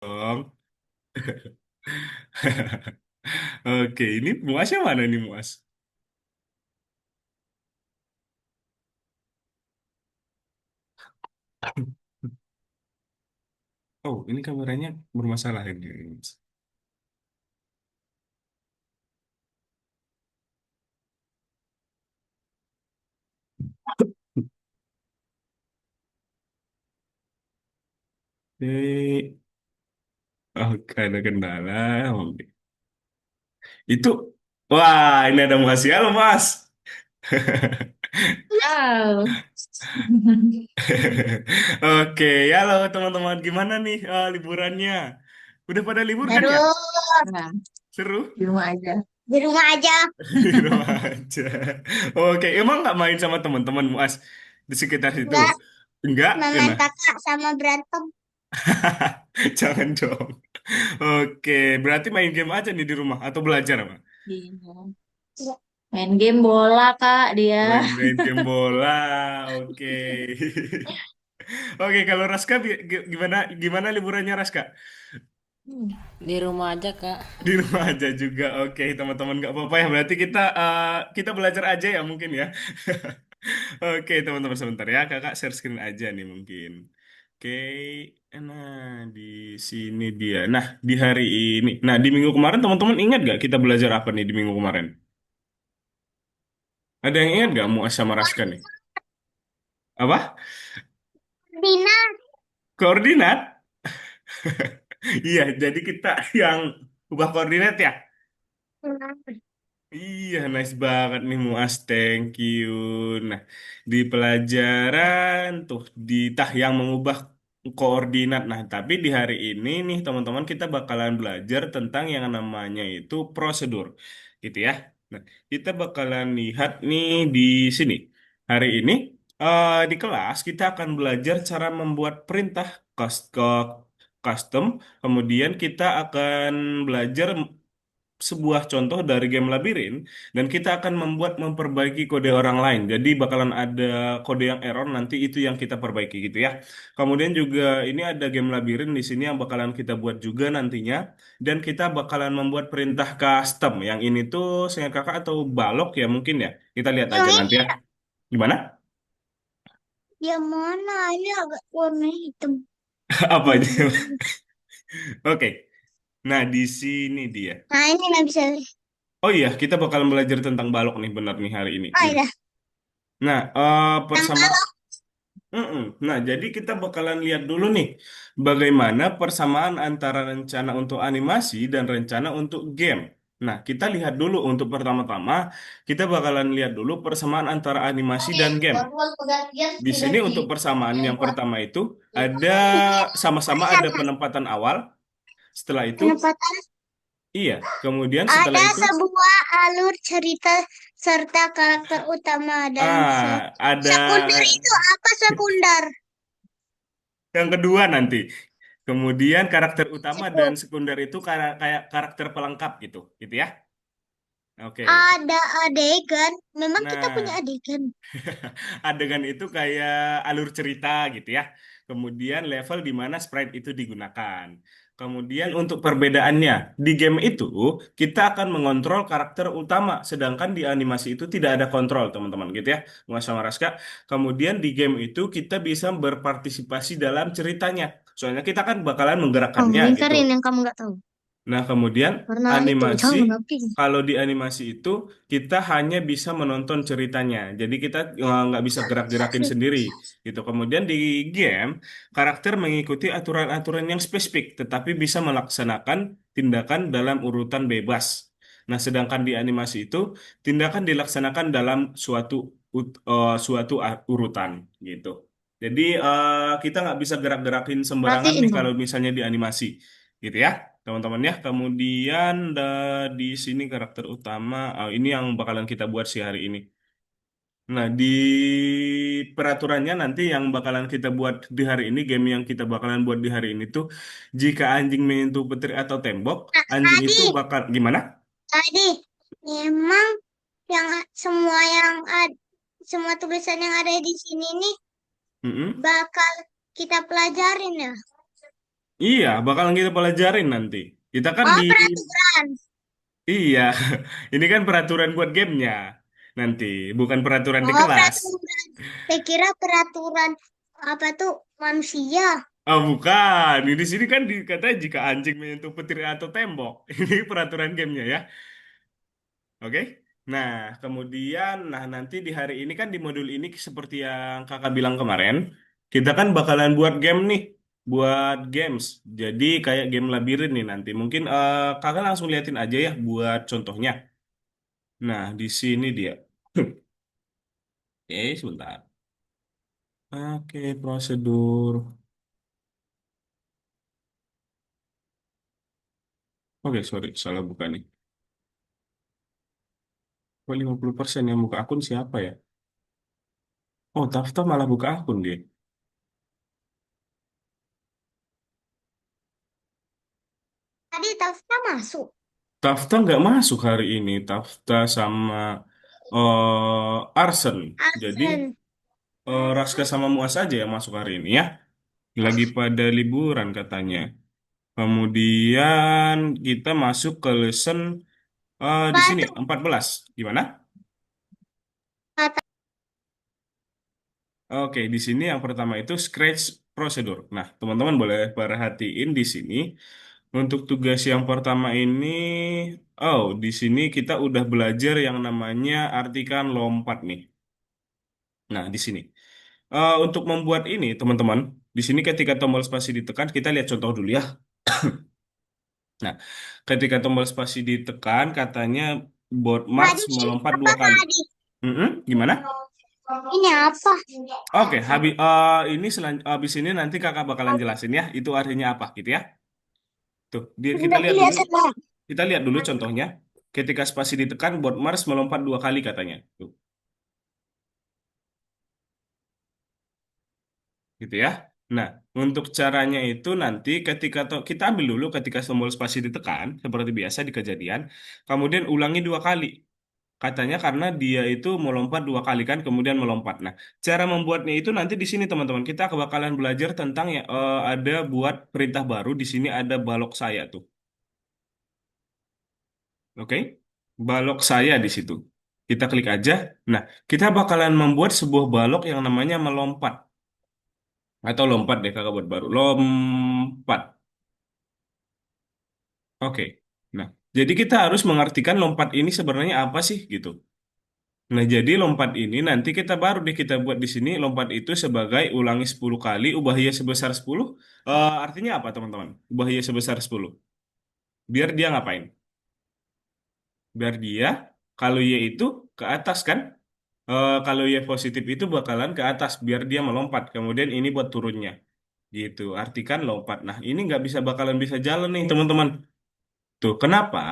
dong. Oke, ini Muasnya mana nih Muas? Oh, ini kameranya bermasalah ini. Oke, oke, ada kendala. Oke. Itu, wah, ini ada Muasnya loh, Mas. Wow. Oke, halo teman-teman, gimana nih liburannya? Udah pada libur kan ya? Terus, nah, Seru? di rumah aja. Di rumah aja. Di rumah aja. Oke, emang nggak main sama teman-teman Muas di sekitar situ? Enggak, Enggak, main kena. kakak sama berantem. Jangan dong. Oke, berarti main game aja nih di rumah atau belajar apa? Iya. Main game bola, Kak, dia. Main game bola. Oke. Oke, kalau Raska gimana gimana liburannya Raska? Di rumah aja, Kak. Di rumah aja juga. Oke, teman-teman nggak apa-apa ya. Berarti kita belajar aja ya mungkin ya. Oke, teman-teman sebentar ya. Kakak share screen aja nih mungkin. Oke, nah di sini dia. Nah, di hari ini. Nah, di minggu kemarin teman-teman ingat gak kita belajar apa nih di minggu kemarin? Ada yang ingat gak Muas sama Raska nih? Apa? Dina. Koordinat? Iya, jadi kita yang ubah koordinat ya. Iya, nice banget nih Muas, thank you. Nah, di pelajaran tuh di tah yang mengubah koordinat. Nah, tapi di hari ini nih teman-teman kita bakalan belajar tentang yang namanya itu prosedur, gitu ya. Nah, kita bakalan lihat nih di sini. Hari ini di kelas kita akan belajar cara membuat perintah custom. Kemudian kita akan belajar sebuah contoh dari game labirin dan kita akan memperbaiki kode orang lain. Jadi bakalan ada kode yang error nanti itu yang kita perbaiki gitu ya. Kemudian juga ini ada game labirin di sini yang bakalan kita buat juga nantinya dan kita bakalan membuat perintah custom. Yang ini tuh seingat kakak atau balok ya mungkin ya. Kita lihat aja Yang nanti ini ya. Gimana? yang mana? Ini agak warna hitam. Apa aja? Oke. Nah, di sini dia. Nah, ini nggak bisa. Oh iya, kita bakalan belajar tentang balok nih benar nih hari ini. Oh, Nih. iya. Nah, Yang persama balok. Mm-mm. Nah, jadi kita bakalan lihat dulu nih bagaimana persamaan antara rencana untuk animasi dan rencana untuk game. Nah, kita lihat dulu untuk pertama-tama, kita bakalan lihat dulu persamaan antara animasi dan game. Di sini untuk persamaan yang pertama itu ada sama-sama ada penempatan awal. Setelah itu, Penempatan. iya. Kemudian setelah Ada itu, sebuah alur cerita serta karakter utama dan ada sekunder itu apa sekunder? yang kedua nanti. Kemudian karakter utama dan Itu. sekunder itu kayak karakter pelengkap gitu, gitu ya. Oke. Ada adegan. Memang kita punya Nah, adegan. adegan itu kayak alur cerita gitu ya. Kemudian level di mana sprite itu digunakan. Kemudian untuk perbedaannya, di game itu kita akan mengontrol karakter utama, sedangkan di animasi itu tidak ada kontrol, teman-teman, gitu ya. Mas sama Raska. Kemudian di game itu kita bisa berpartisipasi dalam ceritanya. Soalnya kita kan bakalan Kamu menggerakkannya gitu. lingkarin yang kamu nggak tahu. Nah, kemudian Warna itu animasi, jangan oke. kalau di animasi itu kita hanya bisa menonton ceritanya. Jadi kita nggak bisa gerak-gerakin sendiri gitu. Kemudian di game, karakter mengikuti aturan-aturan yang spesifik, tetapi bisa melaksanakan tindakan dalam urutan bebas. Nah, sedangkan di animasi itu, tindakan dilaksanakan dalam suatu urutan gitu. Jadi kita nggak bisa gerak-gerakin sembarangan Perhatiin nih dong. kalau misalnya di animasi, gitu ya teman-teman ya. Kemudian di sini karakter utama, ini yang bakalan kita buat sih hari ini. Nah, di peraturannya nanti yang bakalan kita buat di hari ini, game yang kita bakalan buat di hari ini tuh, jika anjing menyentuh petir atau tembok, Nah, anjing itu tadi, bakal gimana? tadi, memang yang semua semua tulisan yang ada di sini nih Mm-mm. bakal kita pelajarin ya. Iya, bakalan kita pelajarin nanti. Kita kan Oh, di peraturan. iya, ini kan peraturan buat gamenya nanti, bukan peraturan di Oh, kelas. peraturan. Saya kira peraturan apa tuh manusia. Oh bukan, di sini kan dikatakan jika anjing menyentuh petir atau tembok. Ini peraturan gamenya ya. Oke. Nah, kemudian, nah nanti di hari ini kan di modul ini seperti yang kakak bilang kemarin, kita kan bakalan buat game nih, buat games. Jadi kayak game labirin nih nanti. Mungkin kakak langsung liatin aja ya buat contohnya. Nah, di sini dia. Sebentar. Oke, prosedur. Oke, sorry, salah buka nih. Kok 50% yang buka akun siapa ya? Oh, Tafta malah buka akun dia. Tadi Tafsa masuk. Tafta nggak masuk hari ini. Tafta sama Arsen. Jadi Absen. Raska sama Muas aja yang masuk hari ini ya. Lagi pada liburan katanya. Kemudian kita masuk ke lesson di Apa sini tuh 14. Gimana? kata Oke, di sini yang pertama itu scratch procedure. Nah, teman-teman boleh perhatiin di sini. Untuk tugas yang pertama ini, oh, di sini kita udah belajar yang namanya artikan lompat nih. Nah, di sini. Untuk membuat ini, teman-teman, di sini ketika tombol spasi ditekan, kita lihat contoh dulu ya. Nah, ketika tombol spasi ditekan, katanya board march tadi melompat apa dua kali. tadi? Gimana? Ini apa? Oke, ini habis ini nanti kakak bakalan jelasin ya, itu artinya apa gitu ya. Tuh, kita Sudah lihat dulu. kelihatan lah. Kita lihat dulu contohnya. Ketika spasi ditekan, board march melompat dua kali katanya. Tuh, gitu ya. Nah, untuk caranya itu nanti ketika kita ambil dulu ketika tombol spasi ditekan, seperti biasa di kejadian, kemudian ulangi dua kali. Katanya karena dia itu melompat dua kali kan, kemudian melompat. Nah, cara membuatnya itu nanti di sini teman-teman kita bakalan belajar tentang ya ada buat perintah baru di sini ada balok saya tuh. Oke? Balok saya di situ. Kita klik aja. Nah, kita bakalan membuat sebuah balok yang namanya melompat atau lompat deh kakak buat baru. Lompat. Oke. Nah, jadi kita harus mengartikan lompat ini sebenarnya apa sih gitu. Nah, jadi lompat ini nanti kita baru deh kita buat di sini lompat itu sebagai ulangi 10 kali ubah ia sebesar 10. Artinya apa, teman-teman? Ubah ia sebesar 10. Biar dia ngapain? Biar dia kalau ia itu ke atas kan? Kalau ia positif itu bakalan ke atas biar dia melompat. Kemudian ini buat turunnya. Gitu. Artikan lompat. Nah, ini nggak bisa bakalan bisa jalan nih, teman-teman. Tuh, kenapa?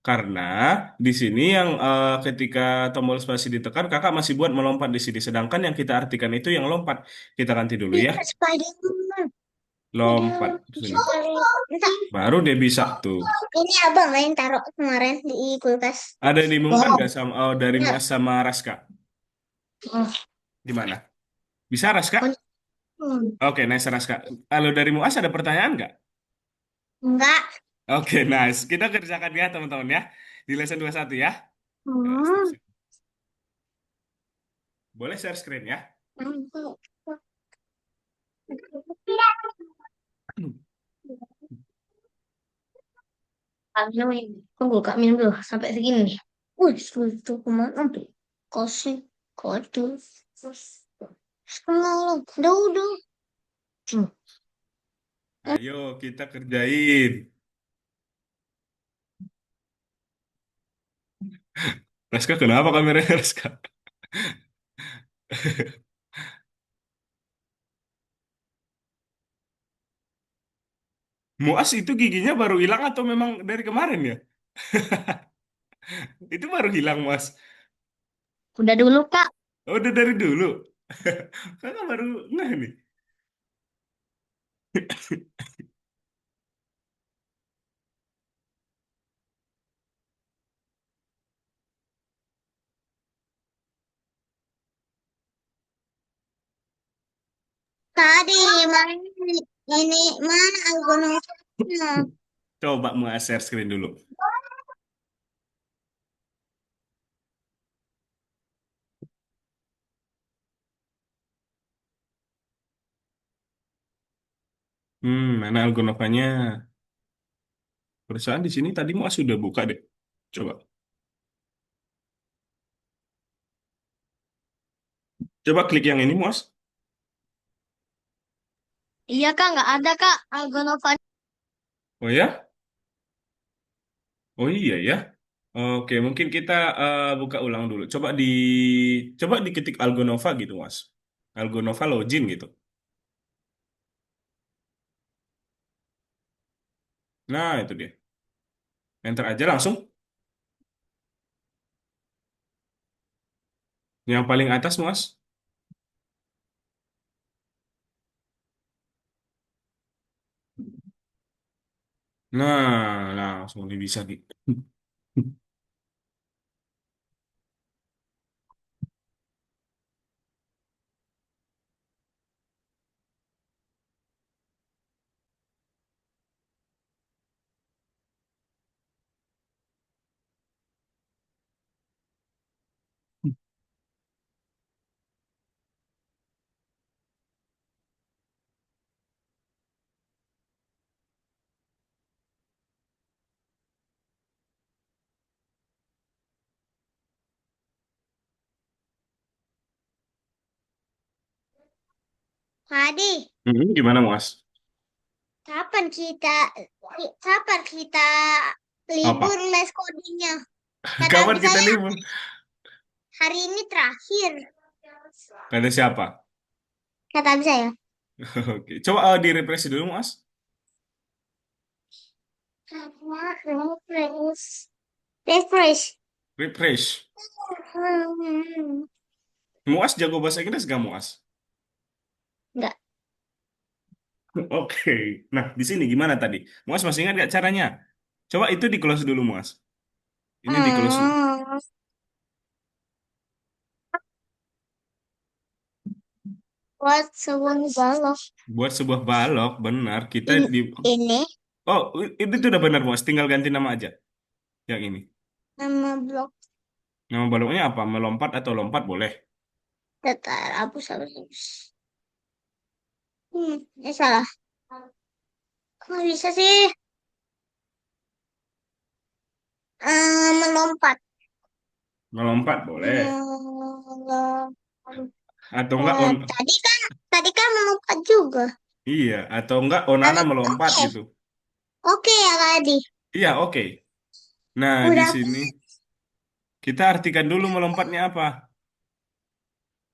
Karena di sini yang ketika tombol spasi ditekan, kakak masih buat melompat di sini. Sedangkan yang kita artikan itu yang lompat. Kita ganti dulu ya. Bisa Spiderman. Lompat. Spiderman. Sini. Entah. Baru dia bisa tuh. Ini abang main taruh kemarin di kulkas. Ada yang diumumkan Wow. nggak sama dari Ya. Muas sama Raska? Oh, Di mana? Bisa Raska? Oke, nice Raska. Kalau dari Muas ada pertanyaan nggak? enggak. Oke, nice. Kita kerjakan ya, teman-teman ya. Di lesson 21 ya. Ya, stop, Hmm. stop. Boleh share screen ya. Minum ini. Tunggu Kak, minum dulu. Sampai segini nih. Wih, itu kemana tuh? Kasih kode. Setengah loh. Udah. Hmm. Ayo kita kerjain. Raska, kenapa kameranya Raska? Muas itu giginya baru hilang atau memang dari kemarin ya? Itu baru hilang, Mas. Udah dulu Kak. Oh, udah dari dulu. Kakak baru nggak nih. Tadi mana? Ini mana algoritmanya? Coba mau share screen dulu. Mana Algonovanya? Perusahaan di sini tadi mau sudah buka deh. Coba. Coba klik yang ini, Mas. Iya kak, nggak ada kak algoritmanya. Oh ya? Oh iya ya. Oke, mungkin kita buka ulang dulu. Coba diketik Algonova gitu, Mas. Algonova login gitu. Nah, itu dia. Enter aja langsung. Yang paling atas, Mas. Nah, langsung ini bisa gitu. Hadi, Gimana, Mas? kapan kita kapan kita libur Apa? les codingnya? Kata Kapan abis kita saya libur? hari ini terakhir. Kata siapa? Kata abis saya. Oke, coba di refresh dulu, Mas. Refresh. Refresh. Refresh. Muas jago bahasa Inggris gak, Muas? Enggak. Oke. Nah, di sini gimana tadi? Muas masih ingat gak caranya? Coba itu di close dulu, Muas. Ini di close dulu. Hmm. Buat sebuah balok. Buat sebuah balok, benar. Kita In- di... ini Oh, itu udah benar, Muas. Tinggal ganti nama aja. Yang ini. nama blok Nama baloknya apa? Melompat atau lompat boleh. datar hapus. Salah. Kok bisa sih? Melompat. Melompat boleh. Melompat. Atau enggak on... Tadi kan melompat juga. Iya, atau enggak Onana melompat Oke, gitu. oke ya Kak Adi. Iya, oke. Nah, di Udah. sini kita artikan dulu melompatnya apa.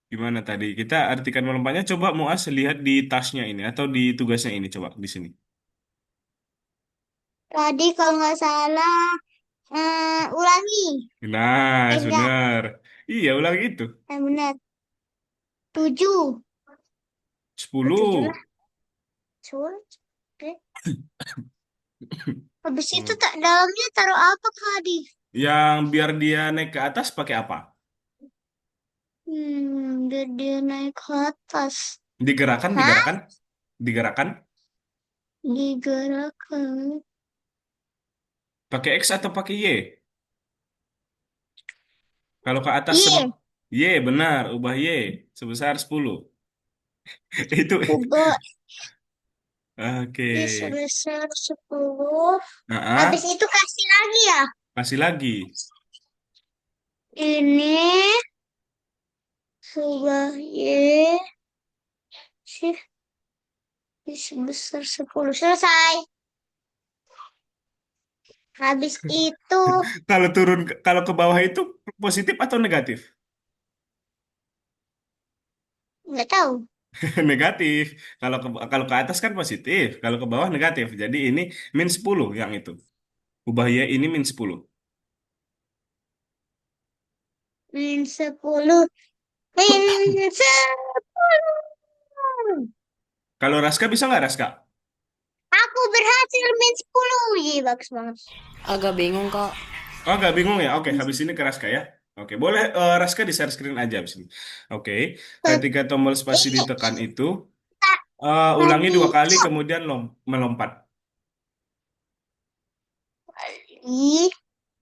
Gimana tadi? Kita artikan melompatnya. Coba Muas lihat di tasnya ini atau di tugasnya ini. Coba di sini. Tadi kalau nggak salah, ulangi. Nah, Enggak, benar. Iya, ulang itu. benar. 7. Ke 7 lah. 10. 10. Oke. Habis itu tak dalamnya taruh apa Kak Adi? Yang biar dia naik ke atas pakai apa? Biar dia naik ke atas. Digerakkan, Hah? digerakkan, digerakkan. Digerakkan. Pakai X atau pakai Y? Kalau ke atas Iya, Y, benar. Ubah Y sebesar 10. Itu. ubah Oke. I sebesar 10. Habis Nah, itu kasih lagi ya. kasih lagi. Ini sebuah Y sih I sebesar 10. Selesai. Habis itu Kalau turun, kalau ke bawah itu positif atau negatif? nggak tahu. Negatif. Kalau ke atas kan positif, kalau ke bawah negatif. Jadi ini -10 yang itu. Ubah Y ini -10. -10. -10. Kalau Raska bisa nggak Raska? Aku berhasil -10. Iya, bagus banget. Agak bingung kak. Oh, agak bingung ya? Oke, habis ini ke Raska ya. Oke, boleh Raska di share screen aja habis ini. Oke, Ke- ketika tombol spasi Ini ditekan itu, Ulangi dua Tadi kali kemudian melompat. ih,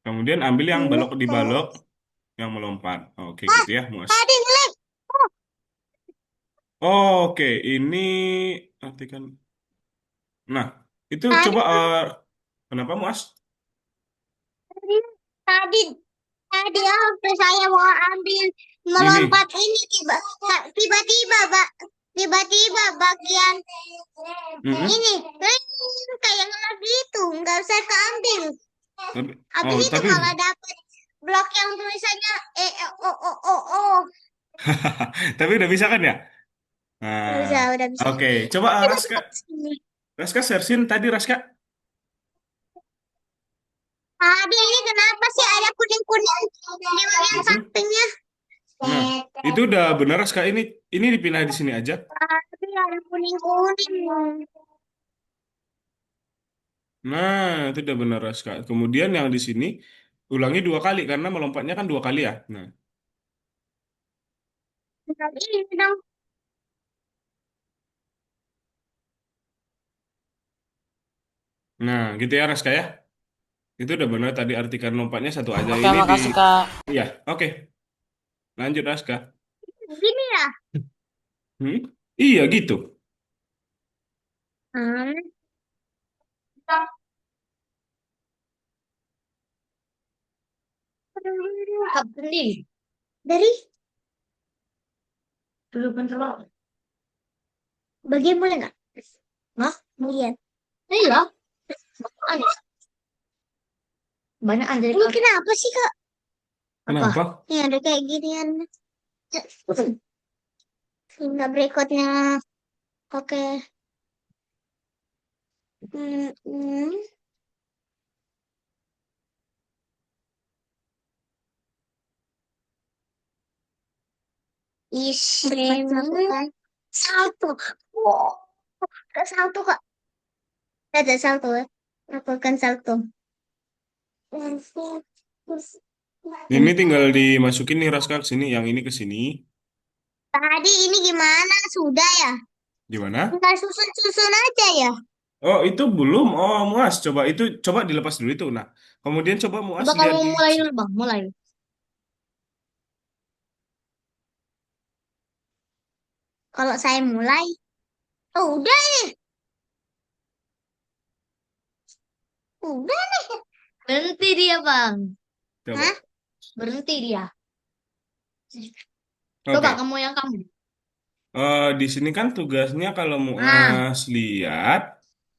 Kemudian ambil yang balok di kok. balok yang melompat. Oke Ah, gitu ya, Muas. tadi ngelek. Oh, Oke, ini artikan. Nah, itu tadi coba kenapa Muas? tadi tadi tadi waktu saya mau ambil Ini. melompat ini tiba-tiba tiba-tiba bagian Mm-mm. ini kayak ngelak gitu nggak usah keambil. Habis Oh, itu tapi malah dapet blok yang tulisannya o. tapi udah bisa kan ya? Nah, Udah bisa. oke. Coba Kita Raska, cepat sini. Raska searchin tadi Raska. Tadi ini kenapa sih ada kuning-kuning di bagian Mm-mm. sampingnya? Nah, itu udah benar Raska ini dipindah di sini aja. Tapi ada kuning-kuning. Nah, itu udah benar Raska. Kemudian yang di sini ulangi dua kali karena melompatnya kan dua kali ya. Nah, Tadi ini dong. nah gitu ya Raska ya. Itu udah benar tadi artikan lompatnya satu aja. Oke, Ini di makasih Kak. Iya, oke. Lanjut Raska. Gini ya. Hmm? Iya gitu. Hmm. Kapan nih? Dari dulu kan terlalu. Bagian boleh nggak? Hah? Bagian. Iya. Aneh. Banyak ada. Ini kenapa sih kak? Apa? Kenapa? Ini ada kayak ginian. Hingga berikutnya. Oke. Hmm, hmm. Isi. Salto. Wow. Kak salto kak. Ada salto ya. Lakukan salto. Ini tinggal dimasukin nih Raska ke sini, yang ini ke sini. Tadi ini gimana? Sudah ya? Gimana? Tinggal susun-susun aja ya. Oh, itu belum. Oh, Muas, coba itu coba dilepas dulu itu. Nah, kemudian coba Muas Coba lihat kamu di mulai dulu bang, mulai. Kalau saya mulai, oh udah nih, udah nih. Berhenti dia bang. Hah? coba. Berhenti dia. Coba Oke. kamu yang kamu. Di sini kan tugasnya kalau Nah. Muas lihat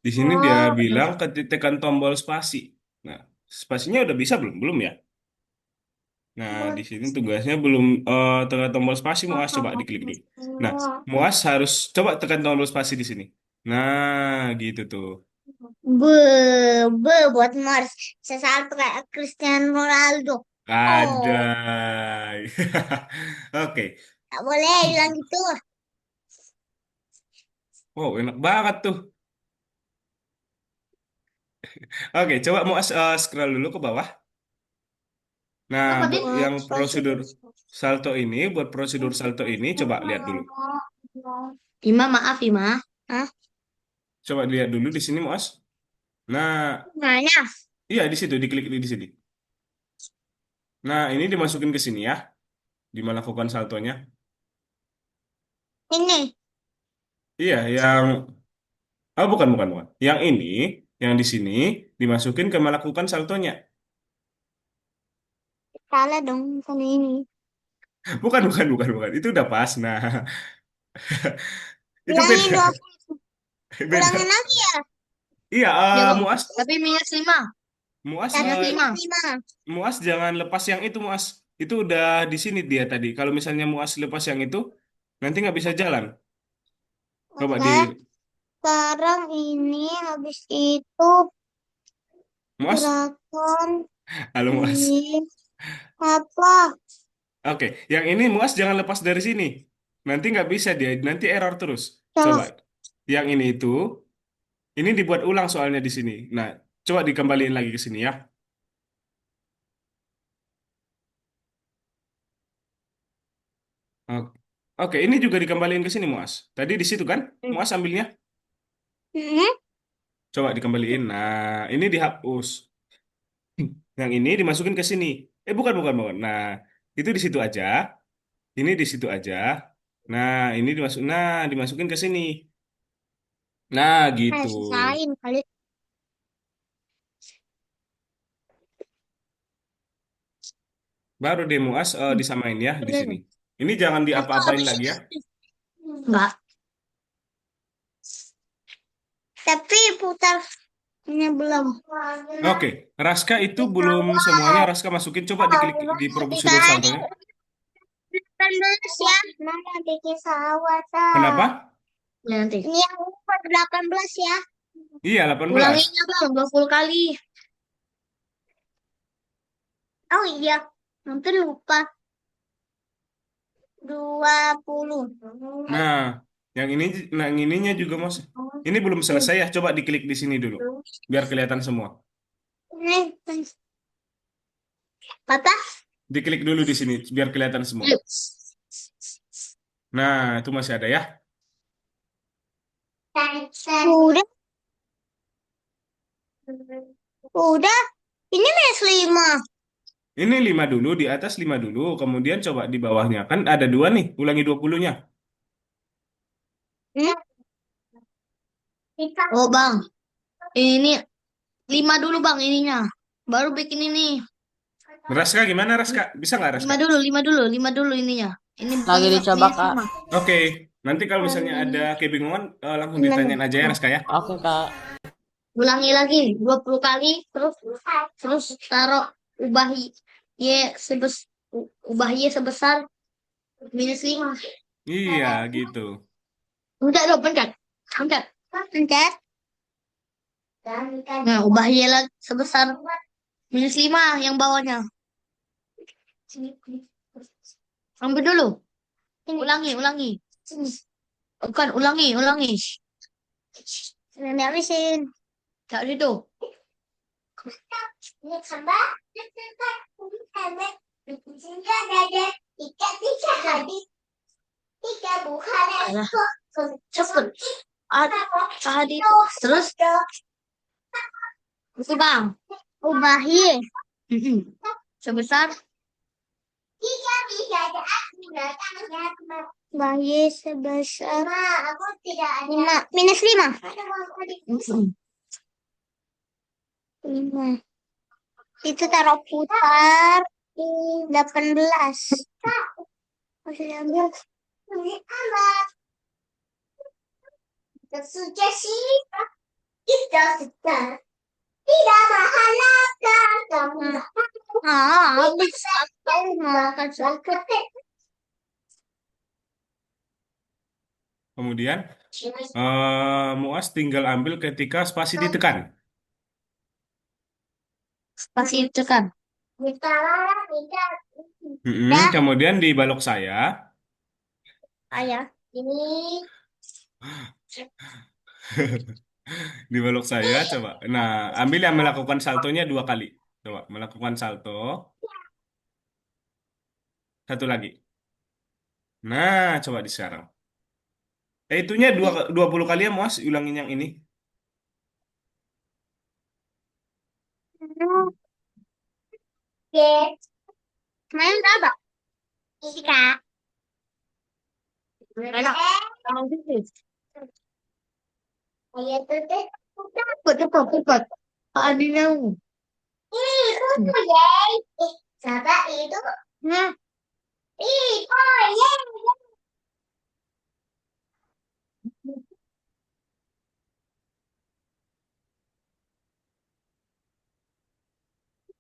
di sini dia Oh, udah. bilang ketikkan tombol spasi. Nah, spasinya udah bisa belum? Belum ya? Nah, di sini tugasnya belum tekan tombol spasi Muas coba diklik dulu. Nah, Muas harus coba tekan tombol spasi di sini. Nah, gitu tuh. Buat Mars. Sesalto kayak Cristiano Ronaldo. Ada. Oh, Oke. tak boleh bilang gitu. Wow, enak banget tuh. Oke, coba mau scroll dulu ke bawah. Nah, Apa buat yang prosedur prosedur. salto ini, buat prosedur salto ini, coba lihat dulu. Bima, maaf Bima. Hah? Coba lihat dulu di sini, Mas. Nah, Mana? iya di situ, diklik di sini. Nah, ini dimasukin ke sini ya, di mana lakukan saltonya. Ini. Iya, bukan, bukan, bukan. Yang ini, yang di sini, dimasukin ke melakukan saltonya. Salah dong, bukan ini. Bukan, bukan, bukan, bukan. Itu udah pas. Nah, itu Ulangin beda, 20. Ulangin beda. lagi ya? Iya, Ya bang, Muas, tapi minus 5. Muas, Minus 5. 5. Muas jangan lepas yang itu Muas. Itu udah di sini dia tadi. Kalau misalnya Muas lepas yang itu, nanti nggak bisa jalan. Coba Oke, di sekarang ini habis itu Muas. gerakan Halo Muas. ini apa? Oke, yang ini Muas jangan lepas dari sini. Nanti nggak bisa dia, nanti error terus. Coba Coba. Yang ini dibuat ulang soalnya di sini. Nah, coba dikembaliin lagi ke sini ya. Oke. Oke, ini juga dikembaliin ke sini, Muas. Tadi di situ kan? Muas ambilnya. Hmm. Coba dikembaliin. Nah, ini dihapus. Yang ini dimasukin ke sini. Bukan, bukan, bukan. Nah, itu di situ aja. Ini di situ aja. Nah, ini dimasukin ke sini. Nah, gitu. Sisain kali. Baru deh Muas disamain ya di sini. Ini jangan Aku diapa-apain habis lagi ya. enggak. Tapi putarnya belum. Oke, Raska itu belum semuanya Raska masukin. Coba diklik di prosedur Tadi saltonya. 18 ya. Mana bikin sawah Kenapa? nanti. Ini yang umur 18 ya. Iya, 18. Ulanginya bang, 20 kali. Oh iya, hampir lupa. 20. Nah, yang ini, nah yang ininya juga Mas. Ini belum selesai ya. Coba diklik di sini dulu, biar kelihatan semua. Apa? Diklik dulu di sini, biar kelihatan semua. Nah, itu masih ada ya. Udah, udah. Ini mes 5. Ini 5 dulu, di atas 5 dulu. Kemudian coba di bawahnya. Kan ada dua nih, ulangi 20-nya. Hmm? Oh bang, ini 5 dulu bang ininya. Baru bikin ini. Raska gimana Raska? Bisa nggak Raska? 5 dulu ininya. Ini Lagi banyak dicoba, minus Kak. 5. Oke, nanti kalau misalnya ada kebingungan, langsung ditanyain aja ya Raska ya. Oke, Kak. Ulangi lagi 20 kali terus terus taruh ubah y ubah y sebesar minus 5. Iya, gitu. Pencet dong, pencet. Pencet. Pencet. Nah, ubah y lagi sebesar minus 5 yang bawahnya. Ambil dulu. Ulangi, ulangi. Bukan, ulangi, ulangi. Ini habisin. Tak itu. Alah, cepet. Tadi terus itu bang. Ubah y. Sebesar ubah y sebesar 5 minus 5. 5. Itu taruh putar 18. Masih ambil. Sudah sih. Tidak. Tidak mahalakah kamu. Habis aku makan sakit. Kemudian Muas tinggal ambil ketika spasi ditekan. Pasti itu kan. Dah, Kemudian di balok saya, ayah. Ini. di balok saya coba. Nah, ambil yang melakukan saltonya 2 kali. Coba melakukan salto. Satu lagi. Nah, coba di sekarang. Itunya 20 kali ya, Muas, ulangin yang ini. Oke. Main berapa? Tiga. Enak. Kamu gitu. Ayah tuh deh. Cepat, cepat, cepat. Adina. Itu ya. Sabar itu. Nah. Oh ya.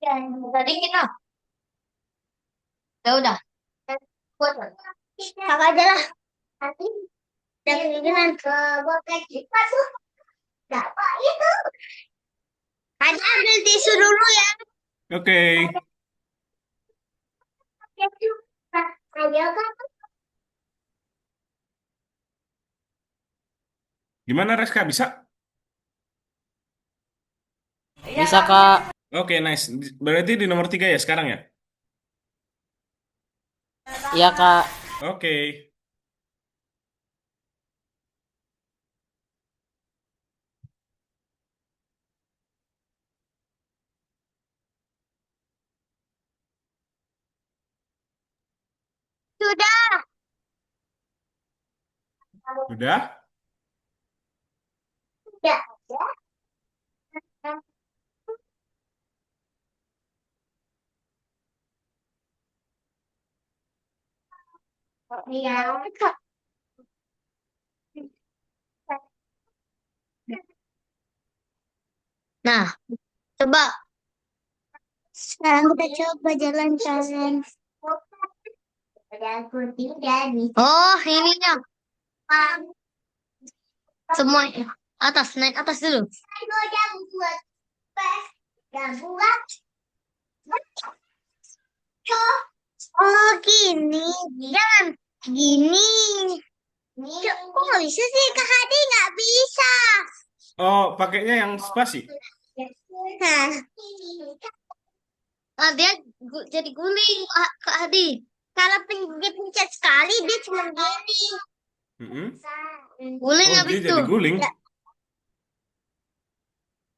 Tadi kita. Ya udah. Kakak aja lah. Nanti dan keinginan ke botek kita tuh. Dapat itu. Ada ambil tisu dulu ya. Oke. Ayo kan. Gimana, Reska? Bisa? Bisa, Kak. Oke, nice. Berarti di nomor 3 ya sekarang ya? Iya, Kak. Oke. Sudah. Udah? Sudah. Ya. Nah, coba. Sekarang kita coba jalan-jalan. Oh, ininya. Semua atas, naik atas dulu. Oh, gini. Jangan gini. Kok nggak bisa sih? Kak Hadi nggak bisa. Oh, pakainya yang spasi. Nah, dia jadi guling, Kak Hadi. Kalau dia pencet sekali, dia cuma gini. Mm-mm. Guling Oh, dia habis itu. jadi guling. Ya,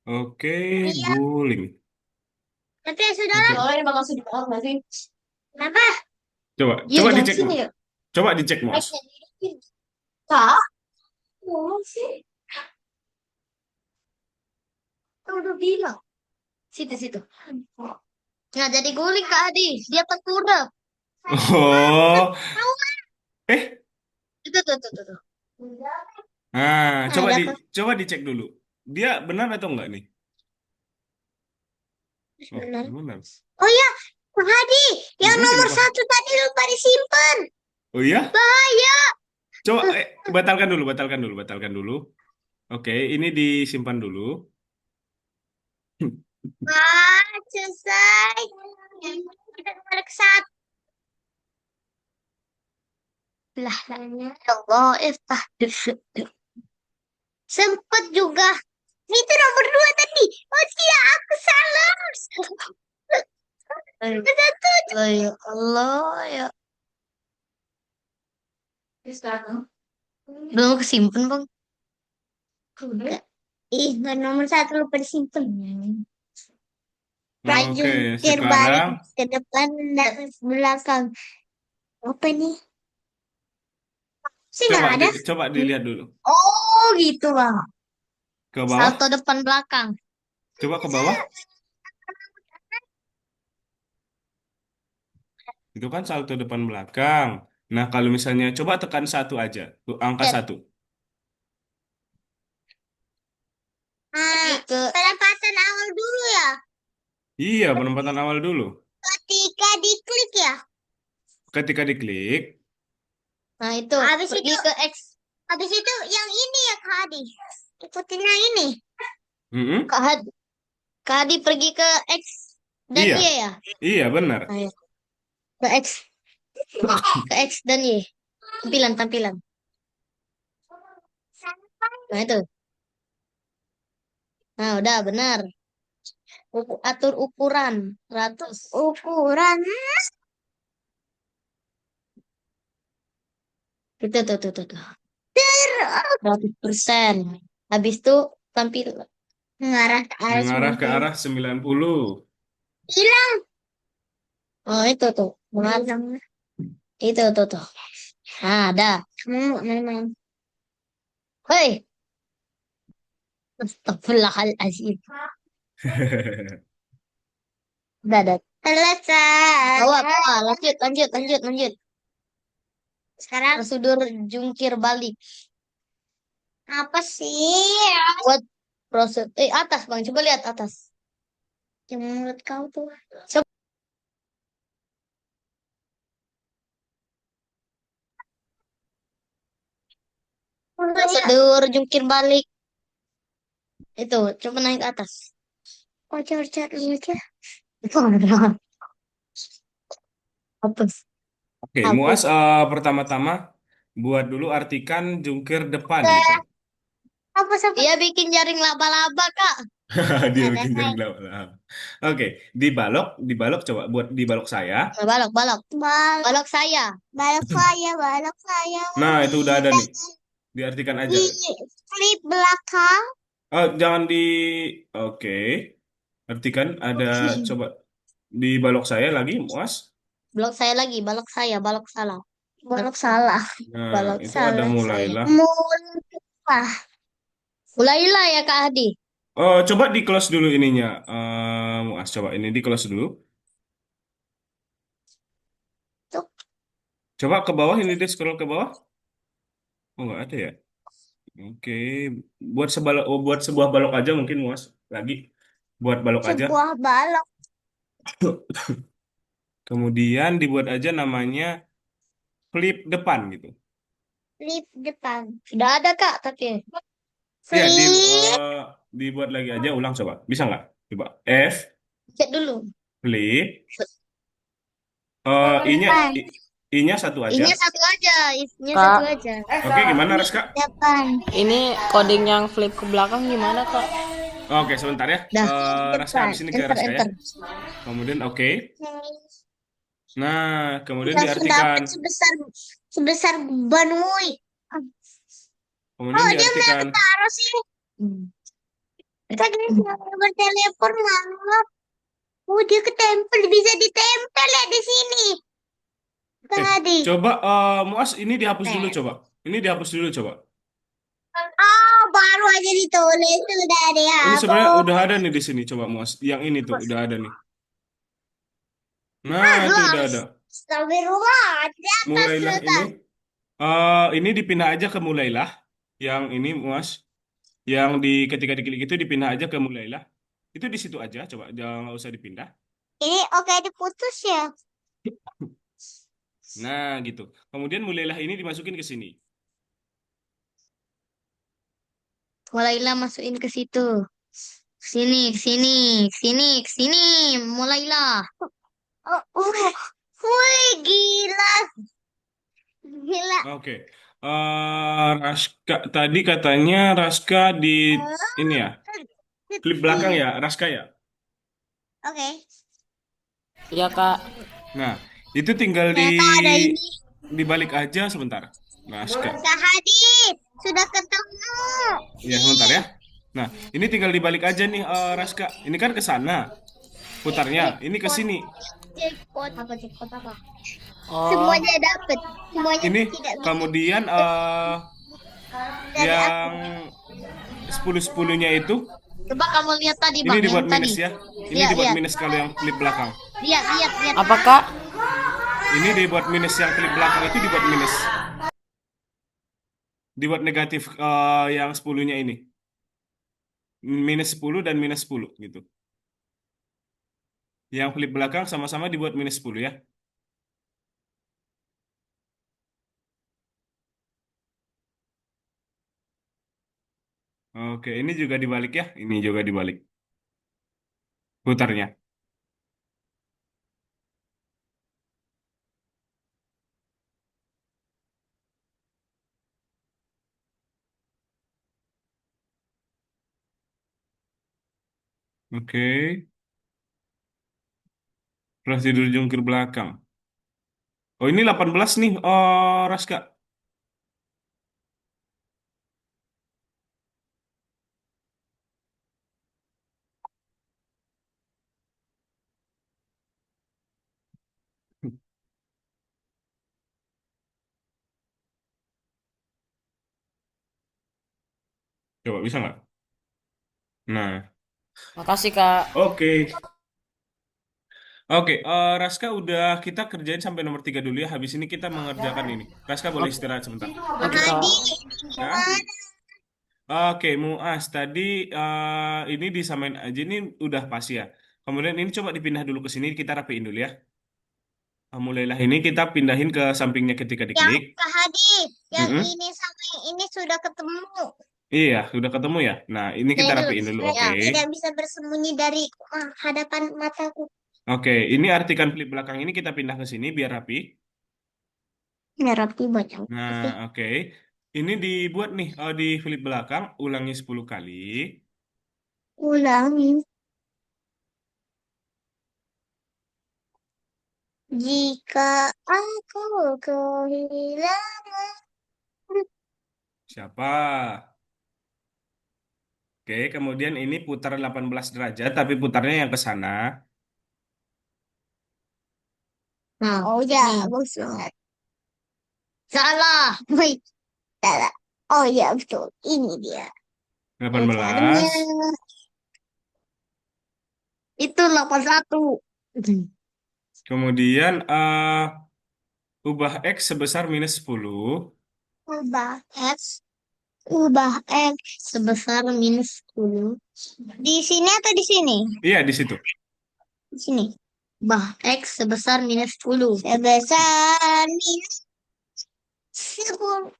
Oke, iya. guling. Tapi ya sudahlah. Oke. Oh, ini bakal sedih banget nggak sih? Kenapa? Coba, Iya, coba jangan dicek, sini ya. coba dicek, Mas. Kak, ngomong sih. Kan udah bilang. Situ, situ. Nggak jadi guling, Kak Hadi. Dia tengkurap. Oh, eh, Itu tuh, tuh. nah, Nah, ada apa? coba dicek dulu. Dia benar atau enggak nih? Oh, Benar. benar. Oh ya, Kak Hadi. Yang nomor Kenapa? satu tadi lupa disimpan. Oh iya? Bahaya. Coba, batalkan dulu, batalkan dulu, batalkan dulu. Oke, ini disimpan dulu. Ah, selesai. Kita kembali ke satu. Lah, ya Allah, iftah. Sempet juga. Itu nomor dua tadi. Oh tidak, aku salah. Satu. Oh, ya Allah, ya. Ini sekarang. Belum kesimpan, Bang. Enggak. Ih, nggak nomor satu lupa disimpan. Maju, Oke, terbalik, sekarang ke depan, dan ke belakang. Apa nih? Sih nggak ada. coba dilihat dulu. Oh, gitu, Bang. Ke Salto bawah, depan belakang. coba ke bawah. Itu kan salto depan belakang. Nah, kalau misalnya coba tekan satu aja, tuh angka Lihat. satu. Pelepaskan awal dulu ya. Iya, penempatan awal dulu. Ketika diklik ya. Ketika diklik, Nah, itu habis pergi itu ke X. Habis itu yang ini ya, Kak Hadi. Ikutin yang ini. mm-mm. Kak Hadi pergi ke X dan Iya, Y ya. iya benar. Nah, ya. Ke X. Ke X dan Y. Tampilan, tampilan. Nah, itu. Nah, udah benar. Atur ukuran. 100. Ukuran. Itu tuh. 100%. Habis itu tampil mengarah ke arah Mengarah ke 90. arah 90. Hilang. Oh, itu tuh. Hilang. Itu tuh. Nah, ada. Kamu main-main. Hei, astagfirullahaladzim. Udah. Selesai. Bawa. Lanjut. Sekarang prosedur jungkir balik. Apa sih? Buat prosedur. Atas, Bang. Coba lihat atas. Yang menurut kau tuh. Coba. Prosedur jungkir balik. Itu, coba naik ke atas. Oh, cari dulu aja. Itu ada. Hapus. Oke, Muas, Hapus. pertama-tama buat dulu artikan jungkir depan gitu. Hapus. Dia bikin jaring laba-laba, Kak. Dia Ada bikin jadi naik. lama. Oke, dibalok coba buat dibalok saya. Nah, balok. Balok saya. Balok saya. Nah, Di itu udah ada nih. Diartikan aja. di klip belakang. Oh, jangan di. Oke, artikan ada coba dibalok saya lagi, Muas. Balok saya lagi, balok saya, balok salah. Balok salah. Nah, Balok itu ada salah saya. mulailah. Mulai. Mulailah ya Kak Hadi. Oh, coba di close dulu ininya. Muas, coba ini di close dulu. Tuh. Coba ke bawah ini deh scroll ke bawah. Oh, nggak ada ya. Oke, buat sebuah balok aja mungkin Muas. Lagi buat balok aja. Sebuah balok. Kemudian dibuat aja namanya flip depan gitu. Flip depan. Sudah ada Kak tapi. Iya, Flip. dibuat lagi aja ulang coba. Bisa nggak? Coba. F Cek dulu. flip I-nya Depan. I-nya satu aja. Ini satu aja, isinya satu Kak, aja. Oke, gimana Flip Raska? depan. ini coding yang flip ke belakang gimana, Kak? Oke, sebentar ya. Dah. Raska Depan. habis ini ke Enter, Raska ya. enter. Kemudian oke. Nah, kemudian Langsung diartikan. dapat sebesar sebesar Banui. Kemudian Oh, dia diartikan. mau taruh sih. Hmm. Tadi bertelepon malah. Oh, dia ketempel. Bisa ditempel ya di sini. Tadi. Coba Muas ini dihapus dulu coba. Ini dihapus dulu coba. Oh, baru aja ditulis sudah Ini sebenarnya udah dihapus. ada nih di sini coba Muas. Yang ini tuh udah ada nih. Nah, itu udah Bagus. ada. Astagfirullah. Di atas Mulailah ini. sudah. Ini dipindah aja ke mulailah. Yang ini Muas. Yang ketika diklik itu dipindah aja ke mulailah. Itu di situ aja coba. Jangan nggak usah dipindah. Ini oke diputus ya. Nah, gitu. Kemudian mulailah ini dimasukin ke sini. Mulailah masukin ke situ. Sini, sini, sini, sini. Mulailah. Oh, wih, gila. Gila. Oke. Raska tadi katanya Raska di ini ya. Klip belakang ya, Raska ya. Oke. Iya, Kak. Nah, itu tinggal Ternyata ada ini. dibalik aja sebentar. Raska. Kak Hadi, sudah ketemu. Ya, sebentar ya. Nah, ini tinggal dibalik aja nih Raska. Ini kan ke sana putarnya. Ini ke sini. Jackpot. Apa jackpot apa? Oh, Semuanya dapat. Semuanya Ini tidak bisa. kemudian Dari aku. yang 10-10-nya itu Coba kamu lihat tadi ini bang, dibuat yang tadi. minus ya. Ini Lihat, dibuat lihat. minus kalau yang klip belakang. Lihat, lihat, lihat. apa, Kak? Ini dibuat minus yang klip belakang itu dibuat minus. Dibuat negatif yang 10-nya ini. Minus 10 dan minus 10 gitu. Yang flip belakang sama-sama dibuat minus 10 ya. Oke, ini juga dibalik ya. Ini juga dibalik. Putarnya. Oke. Prosedur jungkir belakang. Oh, ini 18 nih. Oh, Raska. Coba bisa nggak? Nah, Makasih, Kak. oke. Oke, Raska udah kita kerjain sampai nomor 3 dulu ya. Habis ini kita mengerjakan ini. Raska boleh Oke, istirahat sebentar. oke, Kak Kak. Hadi, Ya. gimana? Oke, Muas, tadi ini disamain aja ini udah pas ya. Kemudian ini coba dipindah dulu ke sini, kita rapiin dulu ya. Mulailah ini kita pindahin ke sampingnya ketika Yang diklik. Kak Hadi, yang Mm-mm. ini sama yang ini sudah ketemu. Iya, sudah ketemu ya. Nah, ini kita Ini dulu. rapiin dulu, Mereka oke. tidak bisa bersembunyi dari hadapan mataku. Oke, ini artikan flip belakang ini kita pindah ke sini biar rapi. Ya rapi banyak. Nah, oke. Ini dibuat nih di flip belakang, ulangi 10 kali. Ulangi. Jika aku kehilangan. Siapa? Oke, kemudian ini putar 18 derajat, tapi putarnya yang ke sana. Nah, Oh ya, bagus banget. Salah. Wait, salah. Oh iya betul. Ini dia. Caranya. 18. Itu 81. Kemudian ubah X sebesar minus 10. Ubah X. Ubah X. Sebesar -10. Di sini atau di sini? Iya, di situ. Di sini. X sebesar -10. Sebesar minus 10.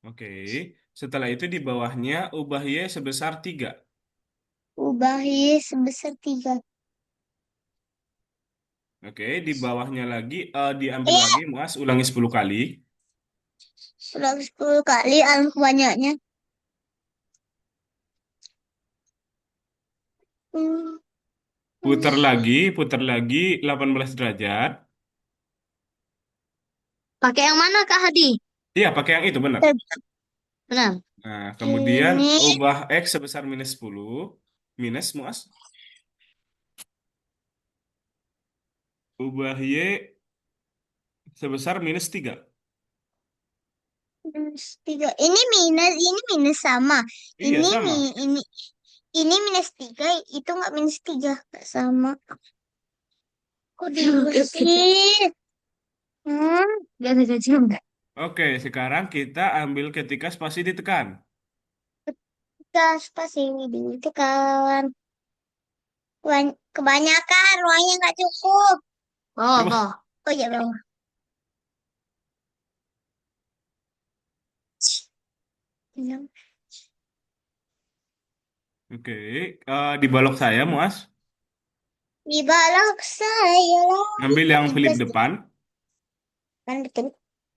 Oke. Setelah itu di bawahnya ubah Y sebesar 3. Ubah Y sebesar 3. Oke, di bawahnya lagi diambil Iya, lagi, Mas, ulangi 10 kali. ulang 10 kali alangkah banyaknya. Hmm. Putar lagi 18 derajat. Pakai yang mana Kak Hadi? Iya, pakai yang itu benar. Benar. Nah, kemudian Ini ubah X sebesar minus 10. Minus, Mas. Ubah Y sebesar minus 3. minus 3. Ini minus sama. Iya, sama. Ini minus 3, itu nggak minus 3. Nggak sama. Kok diusin? Hmm, Gak ada juga. Oke, sekarang kita ambil ketika spasi ditekan. gas pas ini ditekan. Kebanyakan ruangnya nggak cukup. Oh, Coba. oh. Oh iya bawah. Iya. Oke, di balok saya, Mas. Di balok saya lagi Ambil yang flip petugas depan. kan betul.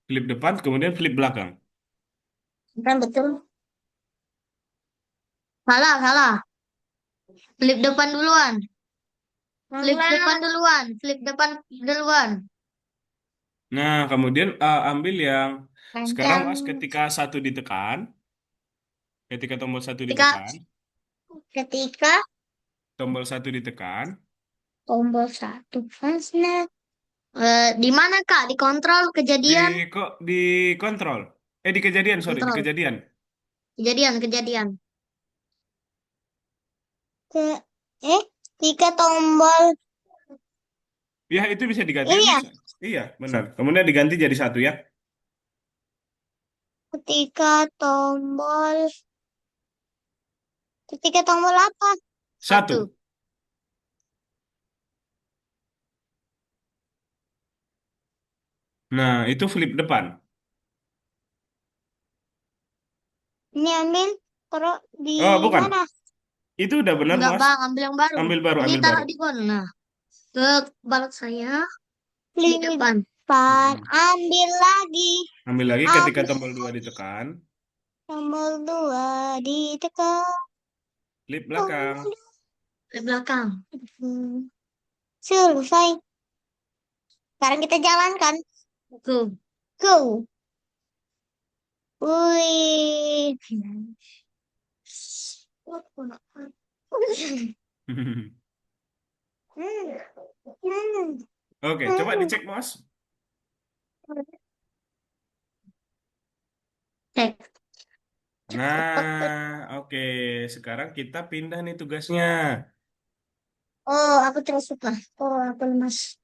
Flip depan, kemudian flip belakang. Kan betul. Salah, salah. Flip depan duluan. Flip Salah. depan duluan. Flip depan duluan. Nah, kemudian ambil yang sekarang, Panjang Mas, ketika satu ditekan, ketika tombol satu Ketika ditekan, ketika tombol satu ditekan, tombol satu fastnet. di mana Kak? Di kontrol di kejadian. kok di kontrol. Di kejadian, sorry, di Kontrol. kejadian. Kejadian. Ke ketika tombol Ya, itu bisa diganti, ini ya. bisa. Iya, benar. Kemudian diganti jadi satu ya. Ketika tombol ketika tombol apa? Satu. Satu. Nah, itu flip depan. Ini ambil taruh di Oh, bukan. mana? Itu udah benar, Enggak Mas. bang, ambil yang baru. Ambil baru, Ini ambil baru. taruh di mana? Nah, ke balok saya di Flip depan. depan. Mm-mm. Ambil lagi. Ambil lagi ketika Ambil tombol 2 ditekan. tombol 2 ditekan. Flip belakang. Ke belakang. Hmm. Selesai. Sekarang kita jalankan. Tuh. Go. Wih. Oke, coba dicek, Mas. Cek. Nah, oke. Sekarang kita pindah nih tugasnya. Oh, aku terus suka. Oh, aku lemas.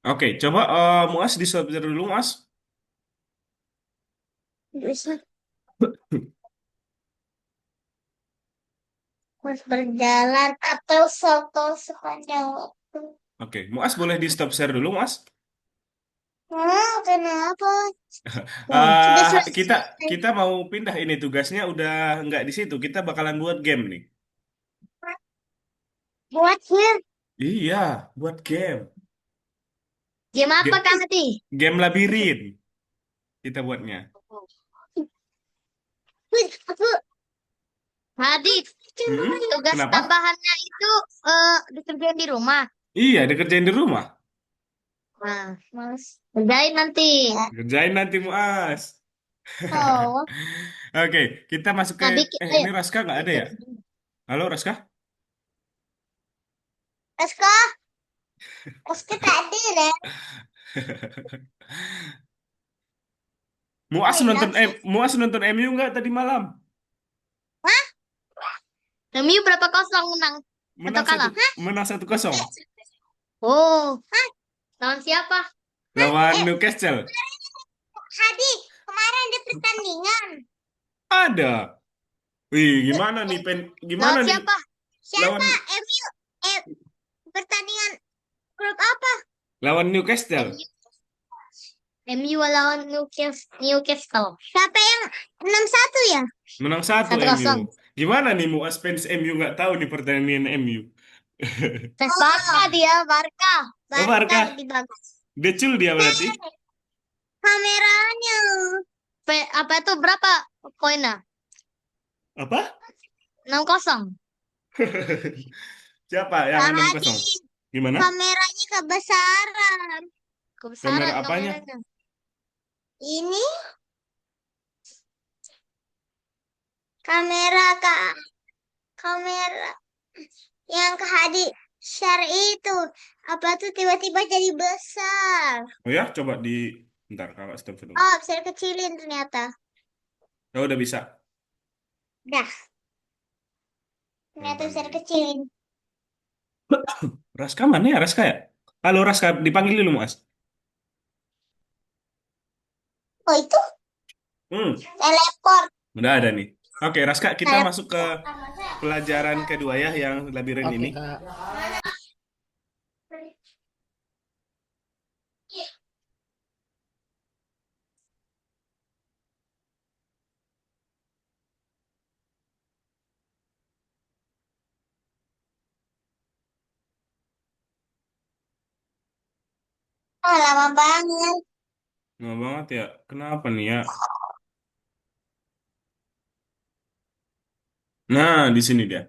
Oke, coba Muas disorder dulu, Mas. Bisa. Harus berjalan atau soto sepanjang waktu. Oke, Muas boleh di stop share dulu, Mas. Kenapa? Oh, sudah Eh kita selesai. kita mau pindah ini tugasnya udah nggak di situ. Kita bakalan buat game nih. Buat here. Iya, buat game. Game apa Ge- Kak Hati? game labirin kita buatnya. Aku Hadi, Mm-mm. tugas Kenapa? tambahannya itu dikerjain di rumah. Iya, dikerjain di rumah. Nah, mas. kerjain nanti. Kerjain nanti Muas. Oh, Oke, kita masuk ke Tadi, ini ayo. Raska nggak ada ya? Halo Raska? Aska, Aska tadi deh. Muas nonton MU nggak tadi malam? MU berapa kosong menang atau Menang satu kalah? menang 1-0 Oh, lawan siapa? lawan Newcastle. Hadi, kemarin ada pertandingan. Ada. Wih, gimana Lawan nih siapa? lawan Siapa? MU. Eh, pertandingan grup apa? lawan Newcastle? MU lawan Newcastle. Siapa yang 6-1 ya? Menang satu Satu MU. kosong. Gimana nih Muas fans MU nggak tahu nih pertandingan MU? Fans Barca dia, Barca. Oh, Barca Barca. lebih bagus. Decul dia berarti. Kameranya. Apa itu berapa poinnya? Apa? 6-0. Siapa yang Kak 6-0? Hadi, Gimana? kameranya kebesaran. Kamera Kebesaran apanya? kameranya. Ini kamera Kak. Kamera yang Kak Hadi share itu. Apa tuh tiba-tiba jadi besar. Oh ya, coba di bentar kakak stop dulu. Oh, bisa kecilin ternyata. Oh, udah bisa. Dah, ternyata bisa Bentar. kecilin. Raska mana ya Raska ya? Halo Raska, dipanggil dulu Mas. Oh, itu Hmm, teleport. udah ada nih. Oke, Raska, kita Teleport. masuk ke pelajaran kedua ya yang labirin Oke ini. kak. Ah, lama banget. Nggak banget ya. Kenapa nih ya? Nah, di sini dia.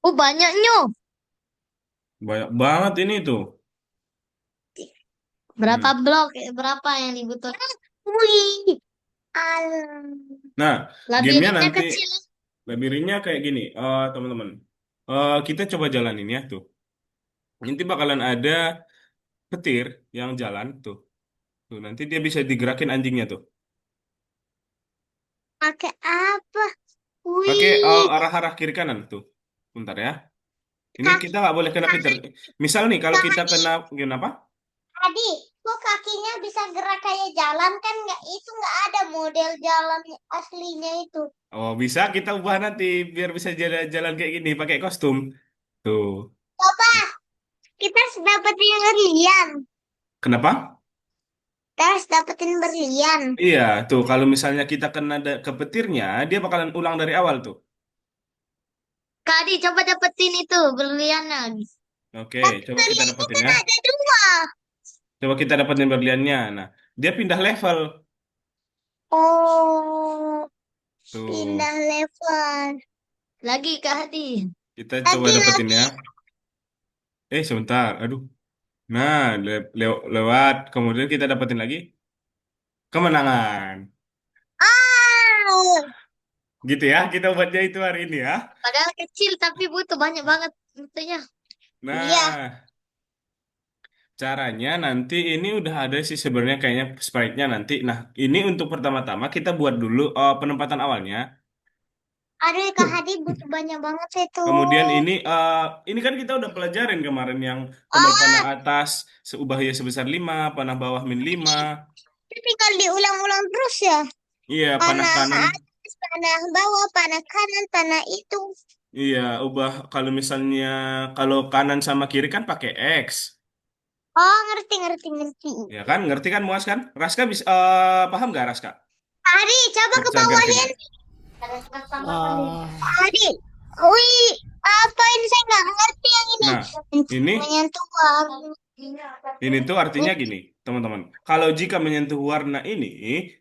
Oh, banyaknya. Banyak banget ini tuh. Berapa Hmm. blok? Berapa yang dibutuhkan? Wih, alam. Nah, gamenya Labirinnya nanti kecil. labirinnya kayak gini, teman-teman. Kita coba jalanin ya tuh. Nanti bakalan ada petir yang jalan tuh. Tuh, nanti dia bisa digerakin anjingnya tuh. Pakai apa? Pakai Wih, arah-arah kiri kanan tuh. Bentar ya. Ini kaki kita nggak boleh kena petir. Misal nih, kalau Kak kita Hadi, kena, kenapa? Hadi, kok kakinya bisa gerak kayak jalan kan? Nggak, itu nggak ada model jalan aslinya itu. Oh, bisa kita ubah nanti biar bisa jalan-jalan kayak gini pakai kostum. Tuh. Coba, kita harus dapetin berlian. Kenapa? Kita harus dapetin berlian. Iya, tuh kalau misalnya kita kena ke petirnya, dia bakalan ulang dari awal tuh. Kadi, coba dapetin itu berliannya. Oke, Tapi coba kita berliannya dapetin kan ya. ada dua. Coba kita dapetin berliannya. Nah, dia pindah level. Oh, Tuh, pindah level. Lagi Kak Hadi. kita coba Lagi, dapetin lagi. ya. Sebentar. Aduh. Nah, lewat. Kemudian kita dapetin lagi kemenangan. Ah, Gitu ya, kita buatnya itu hari ini ya. Padahal kecil tapi butuh banyak banget butuhnya. iya. Nah, caranya nanti ini udah ada sih sebenarnya kayaknya sprite-nya nanti. Nah, ini untuk pertama-tama kita buat dulu penempatan awalnya. Aduh, Kak Hadi butuh banyak banget itu. Kemudian ini kan kita udah pelajarin kemarin yang tombol panah Oh, atas seubahnya sebesar 5, panah bawah min 5. tapi kalau diulang-ulang terus ya. Iya, panah Panah kanan. atas, panah bawah, panah kanan, panah itu. Iya, ubah kalau misalnya kalau kanan sama kiri kan pakai X. Oh, ngerti, ngerti, ngerti. Ya kan? Ngerti kan Muas kan? Raska bisa paham nggak Raska? Hadi, coba ke Cara gerakinnya. bawahin. Ah, Hadi, wih, apa ini saya nggak ngerti yang ini. Nah, ini Menyentuh warna. Ini tuh artinya gini, teman-teman. Kalau jika menyentuh warna ini,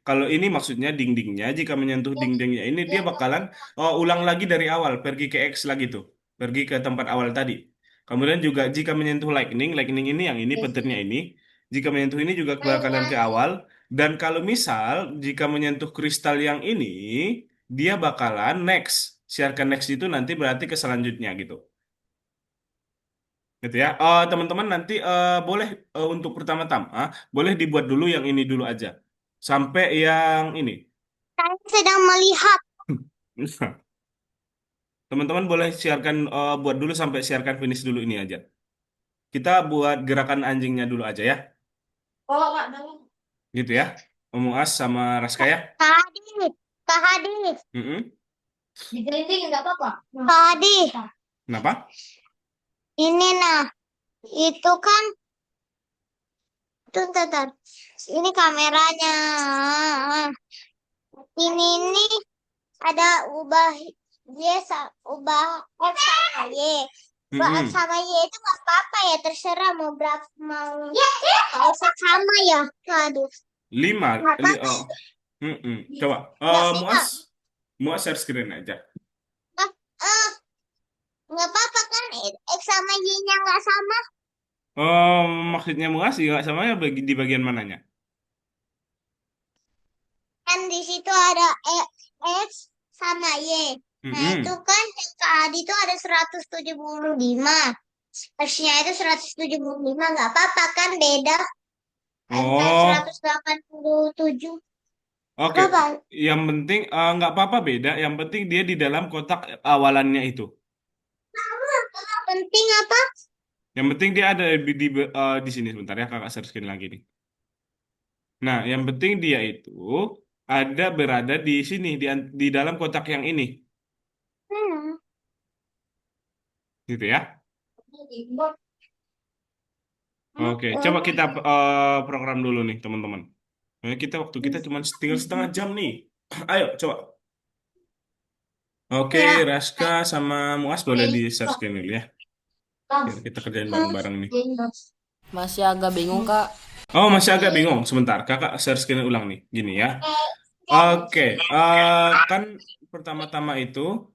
kalau ini maksudnya dindingnya, jika menyentuh dindingnya ini dia bakalan ulang lagi dari awal, pergi ke X lagi tuh, pergi ke tempat awal tadi. Kemudian juga jika menyentuh lightning, lightning ini yang ini petirnya ini, jika menyentuh ini juga bakalan ke awal. Dan kalau misal jika menyentuh kristal yang ini, dia bakalan next. Siarkan next itu nanti berarti ke selanjutnya gitu. Gitu ya. Teman-teman nanti boleh untuk pertama-tama boleh dibuat dulu yang ini dulu aja. Sampai yang ini. Saya sedang melihat. Teman-teman boleh siarkan buat dulu sampai siarkan finish dulu ini aja. Kita buat gerakan anjingnya dulu aja ya. Oh, Kak, dong. Gitu ya. Om As sama Raska ya. Kak Hadi, Kak Hadi, Mm-mm. Digelinding nggak apa-apa. Kak Hadi. Kenapa? Ini nah, itu kan, tuh, tuh, tuh. Ini kameranya. Ini nih ada ubah ubah F sama Y. Ubah F Mm-mm. sama Y itu nggak apa-apa ya, terserah mau berapa mau. Nggak usah sama ya. Aduh, Lima. nggak apa-apa. Mm-mm. Coba. Nggak, Muas. Muas share screen aja. nggak, eh, nggak apa-apa kan? X sama Y-nya nggak sama. Maksudnya Muas juga sama ya di bagian mananya? Kan di situ ada X sama Y. Nah, itu Mm-mm. kan yang Kak Adi itu ada 175. Harusnya itu 175 nggak apa-apa kan beda antara Oh, 187. oke. Apa-apa. Yang penting nggak apa-apa beda. Yang penting dia di dalam kotak awalannya itu. Penting apa? Yang penting dia ada di sini sebentar ya kakak share screen lagi nih. Nah, yang penting dia itu ada berada di sini di dalam kotak yang ini, Hmm. gitu ya. Oke, coba kita program dulu nih teman-teman. Kita waktu kita cuma tinggal setengah jam nih. Ayo coba. Oke, Ya. Raska sama Muas boleh di share screen dulu ya. Biar kita kerjain bareng-bareng nih. Masih agak bingung, Kak. Oh, masih agak bingung. Sebentar, kakak share screen ulang nih. Gini ya. Oke, kan pertama-tama itu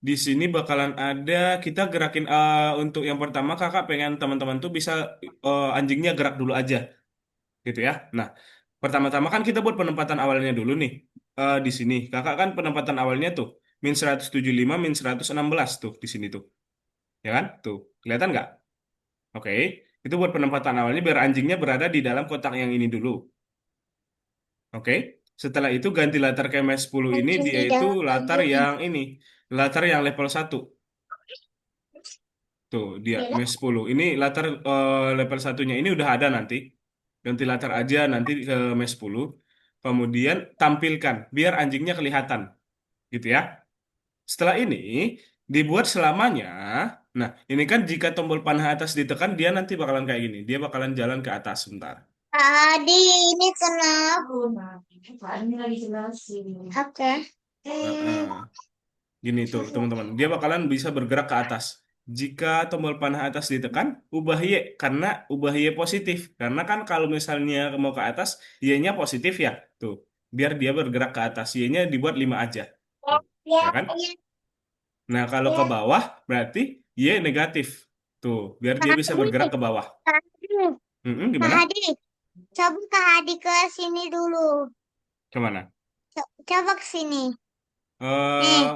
di sini bakalan ada kita gerakin untuk yang pertama kakak pengen teman-teman tuh bisa anjingnya gerak dulu aja, gitu ya. Nah, pertama-tama kan kita buat penempatan awalnya dulu nih. Di sini kakak kan penempatan awalnya tuh -175 -116 tuh di sini tuh, ya kan? Tuh kelihatan nggak? Oke, itu buat penempatan awalnya biar anjingnya berada di dalam kotak yang ini dulu. Oke, setelah itu ganti latar ke MS10 ini Anjing dia di itu dalam latar anjing. yang ini, latar yang level 1. Tuh dia MS10. Ini latar level satunya ini udah ada nanti. Ganti latar aja nanti ke MS10. Kemudian tampilkan biar anjingnya kelihatan gitu ya. Setelah ini dibuat selamanya. Nah, ini kan jika tombol panah atas ditekan dia nanti bakalan kayak gini. Dia bakalan jalan ke atas sebentar. Tadi ini kenapa? Ini lagi jelasin. Oke. Heeh. Gini tuh teman-teman, dia bakalan bisa bergerak ke atas. Jika tombol panah atas ditekan, ubah Y karena ubah Y positif. Karena kan kalau misalnya mau ke atas, Y-nya positif ya. Tuh, biar dia bergerak ke atas. Y-nya dibuat 5 aja. Tuh, Ya, ya kan? ya, Nah, kalau ke ya. bawah berarti Y negatif. Tuh, biar dia Kak bisa Hadi, bergerak ke bawah. Kak Hadi, Kak Gimana? Hadi. Coba Kak Hadi ke sini dulu. Kemana? Coba ke sini. Nih, Eh,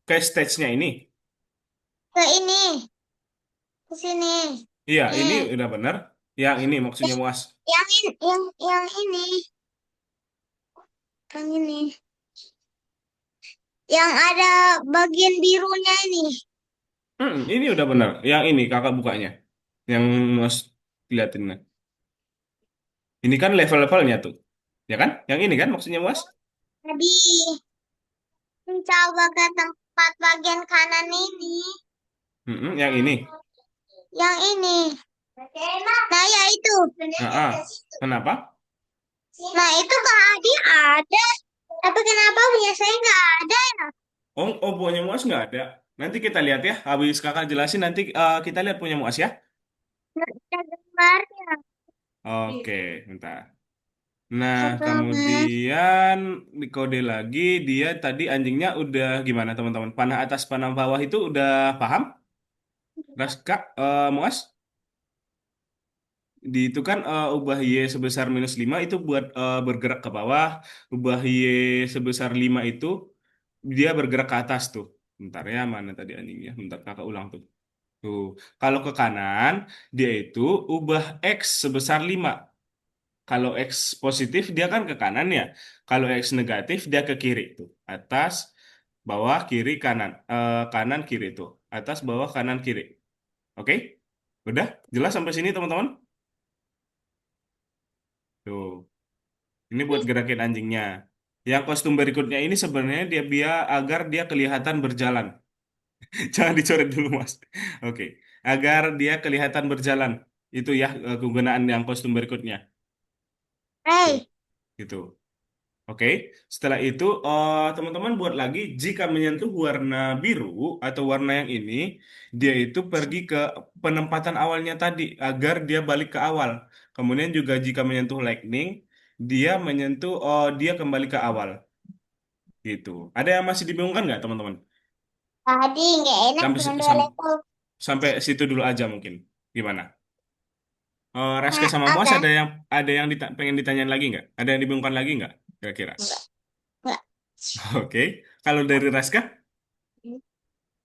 ke stage-nya ini. ke ini. Ke sini. Iya, ini Nih. udah benar. Yang ini maksudnya muas. Yang ini, yang ini. Yang ini. Yang ada bagian birunya ini. Ini udah benar. Yang ini kakak bukanya. Yang mas liatin. Nah. Ini kan level-levelnya tuh. Ya kan? Yang ini kan maksudnya mas? Tadi coba ke tempat bagian kanan ini. Yang ini. Yang ini. Nah, ya itu. Nah, kenapa? Nah, itu Kak Adi ada. Tapi kenapa punya saya nggak ada ya? Oh, punya muas nggak ada. Nanti kita lihat ya. Habis kakak jelasin nanti kita lihat punya muas ya. Nggak ada gambarnya. Oke, bentar. Nah, Sebelumnya. kemudian di kode lagi dia tadi anjingnya udah gimana teman-teman? Panah atas, panah bawah itu udah paham? Kak, muas? Di itu kan ubah Y sebesar -5 itu buat bergerak ke bawah, ubah Y sebesar 5 itu dia bergerak ke atas tuh. Bentar ya, mana tadi anjingnya? Bentar kakak ulang tuh. Tuh, kalau ke kanan, dia itu ubah X sebesar 5. Kalau X positif, dia kan ke kanan ya. Kalau X negatif, dia ke kiri. Tuh, atas, bawah, kiri, kanan. Kanan, kiri tuh. Atas, bawah, kanan, kiri. Oke? Udah? Jelas sampai sini, teman-teman? Tuh, ini buat gerakin anjingnya. Yang kostum berikutnya ini sebenarnya dia biar agar dia kelihatan berjalan. Jangan dicoret dulu, Mas. Oke. Agar dia kelihatan berjalan. Itu ya kegunaan yang kostum berikutnya. Tuh, Hey, gitu. Oke. Setelah itu, teman-teman buat lagi jika menyentuh warna biru atau warna yang ini, dia itu pergi ke penempatan awalnya tadi agar dia balik ke awal. Kemudian juga jika menyentuh lightning, dia kembali ke awal. Gitu. Ada yang masih dibingungkan nggak, teman-teman? tadi nggak enak Sampai cuma si- dua sam- level. sampai situ dulu aja mungkin. Gimana? Reska Nah, sama Muas apa? ada yang pengen ditanyain lagi nggak? Ada yang dibingungkan lagi nggak? Kira-kira. Enggak, enggak. Oke. Kalau dari Reska?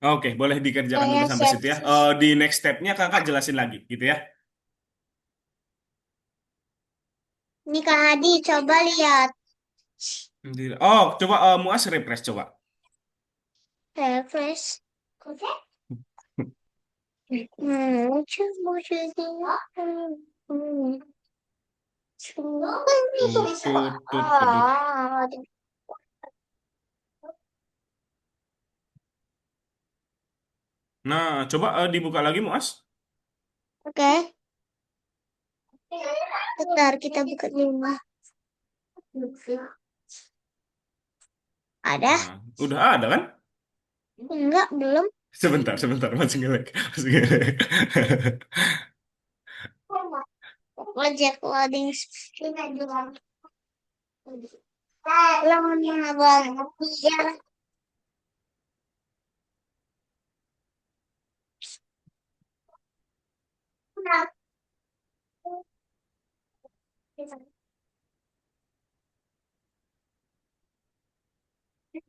Oke, boleh dikerjakan dulu Saya sampai siap. situ ya. Di next step-nya kakak jelasin lagi, gitu ya. Ini Kak Hadi, coba lihat. Oh, coba Muas refresh coba. Refresh. Coba jadi. Hmm. Tut, tut, tut, tut. Ah, Nah, coba dibuka lagi Muas. oke. Bentar, kita buka dulu. Ada? Nah, udah ada kan? Enggak, belum. Sebentar, sebentar, masih ngelek. Masih ngelek. Project loading screen aja. Lama banget. Iya.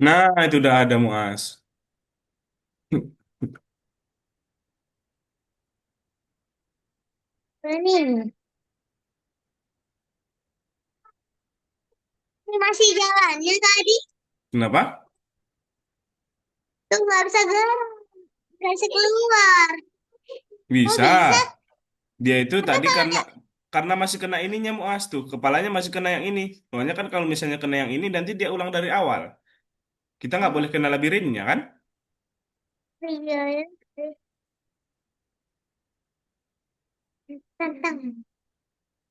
Nah, itu udah ada Muas. Ini. Ini masih jalannya tadi. Kenapa? Tuh nggak bisa gerak. Nggak bisa keluar. Oh Bisa. bisa. Dia itu Tapi tadi kalau karena ada. karena masih kena ininya Muas tuh, kepalanya masih kena yang ini. Soalnya kan kalau misalnya kena yang ini nanti dia ulang dari awal. Kita nggak boleh kena labirinnya kan? Iya ya. Tantang.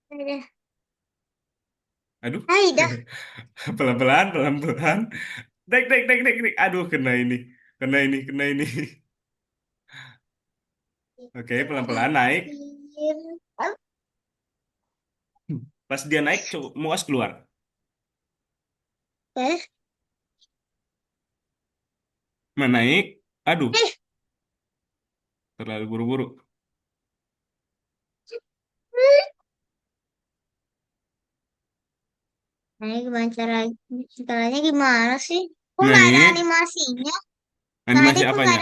Ada. Aduh, Hai dah. pelan-pelan, pelan-pelan. Dek, dek, dek, dek, dek. Aduh, kena ini, kena ini, kena ini. Oke, pelan-pelan naik. Oh, Pas dia naik, coba Muas keluar. eh. Naik. Aduh, Eh. terlalu buru-buru. Nah, gimana caranya gimana sih? Kok nggak ada Naik. animasinya? Tadi Animasi kok nggak apanya?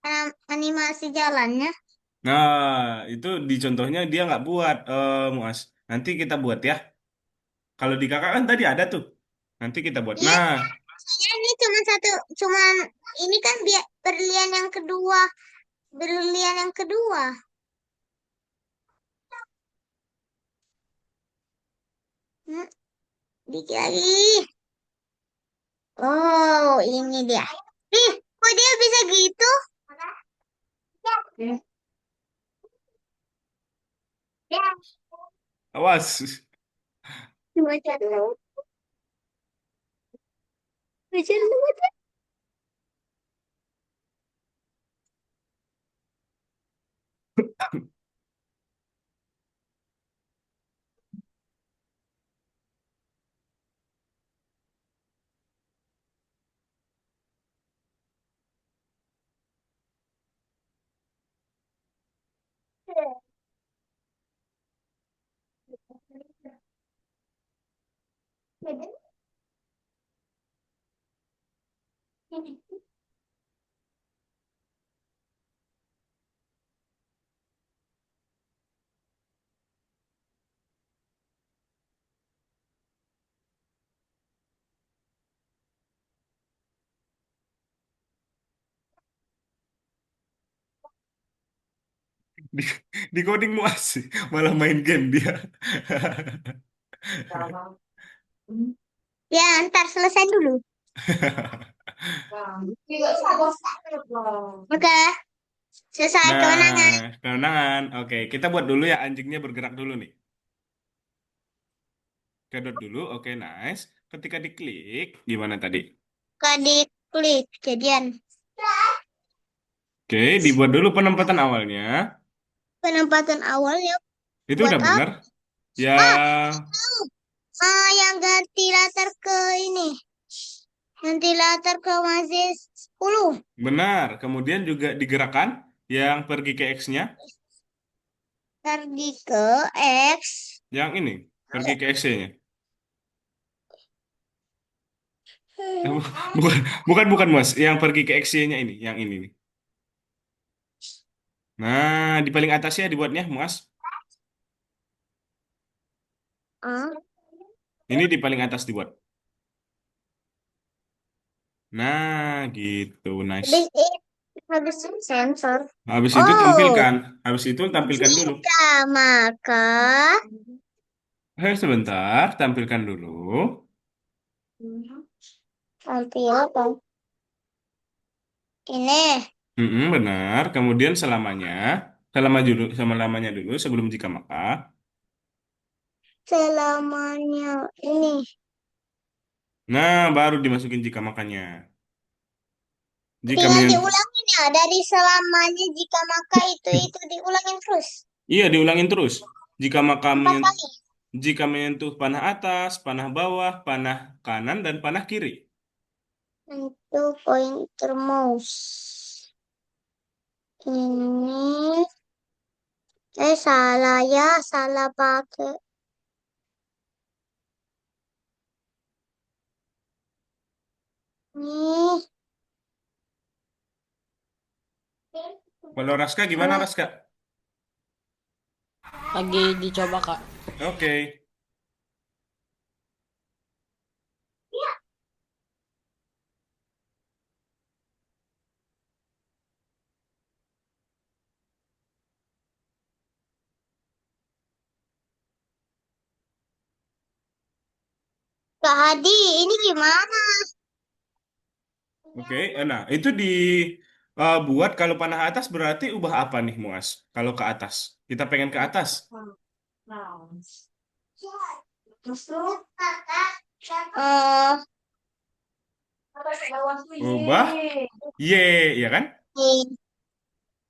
ada animasi jalannya? Nah, itu di contohnya dia nggak buat, Muas. Nanti kita buat ya. Kalau di kakak kan tadi ada tuh. Nanti kita buat. Iya, Nah, soalnya ini cuma satu, cuman ini kan biar berlian yang kedua, berlian yang kedua. Hmm, dikit lagi. Oh, ini dia. Ih, kok dia bisa gitu? Ya, awas. baca dulu. Baca dulu. Di, di coding muas sih, malah main game dia. Sama. Ya, ntar selesai dulu. Tidak sabar sabar. Oke, selesai Nah, kemenangan. kemenangan. Oke, kita buat dulu ya anjingnya bergerak dulu nih. Kedot dulu, oke nice. Ketika diklik, gimana tadi? Klik klik kejadian. Oke, dibuat dulu penempatan awalnya. Penempatan awal ya Itu buat udah apa? bener. Ya, Oh, tahu. Yang ganti latar ke ini. Ganti latar ke masih 10. benar. Kemudian juga digerakkan yang pergi ke X-nya. Pergi ke X. Yang ini, pergi ke X-nya. Bukan, bukan, bukan, Mas. Yang pergi ke X-nya ini, yang ini nih. Nah, di paling atasnya dibuatnya, Mas. Ah, Ini di paling atas dibuat. Nah, gitu, nice. habis itu sensor. Habis itu Oh, tampilkan. Habis itu tampilkan dulu. jika maka Sebentar, tampilkan dulu. tampilkan ini Benar. Kemudian selamanya dulu sebelum jika maka. selamanya ini. Nah, baru dimasukin jika makanya. Jika Tinggal menyentuh, diulangin ya dari selamanya jika maka itu diulangin terus iya diulangin terus. Jika maka 4 kali. menyentuh panah atas, panah bawah, panah kanan dan panah kiri. Itu pointer mouse. Ini salah ya, salah pakai. Nih, Kalau Raska gimana salah. Raska? Lagi dicoba, Kak. Oke. Kak Hadi, ini gimana? Oke, nah itu buat kalau panah atas berarti ubah apa nih Muas? Kalau ke atas, kita pengen ke atas, Nah, terus tuh Eh, apa ke bawah tuh ubah Y, ya kan? nih.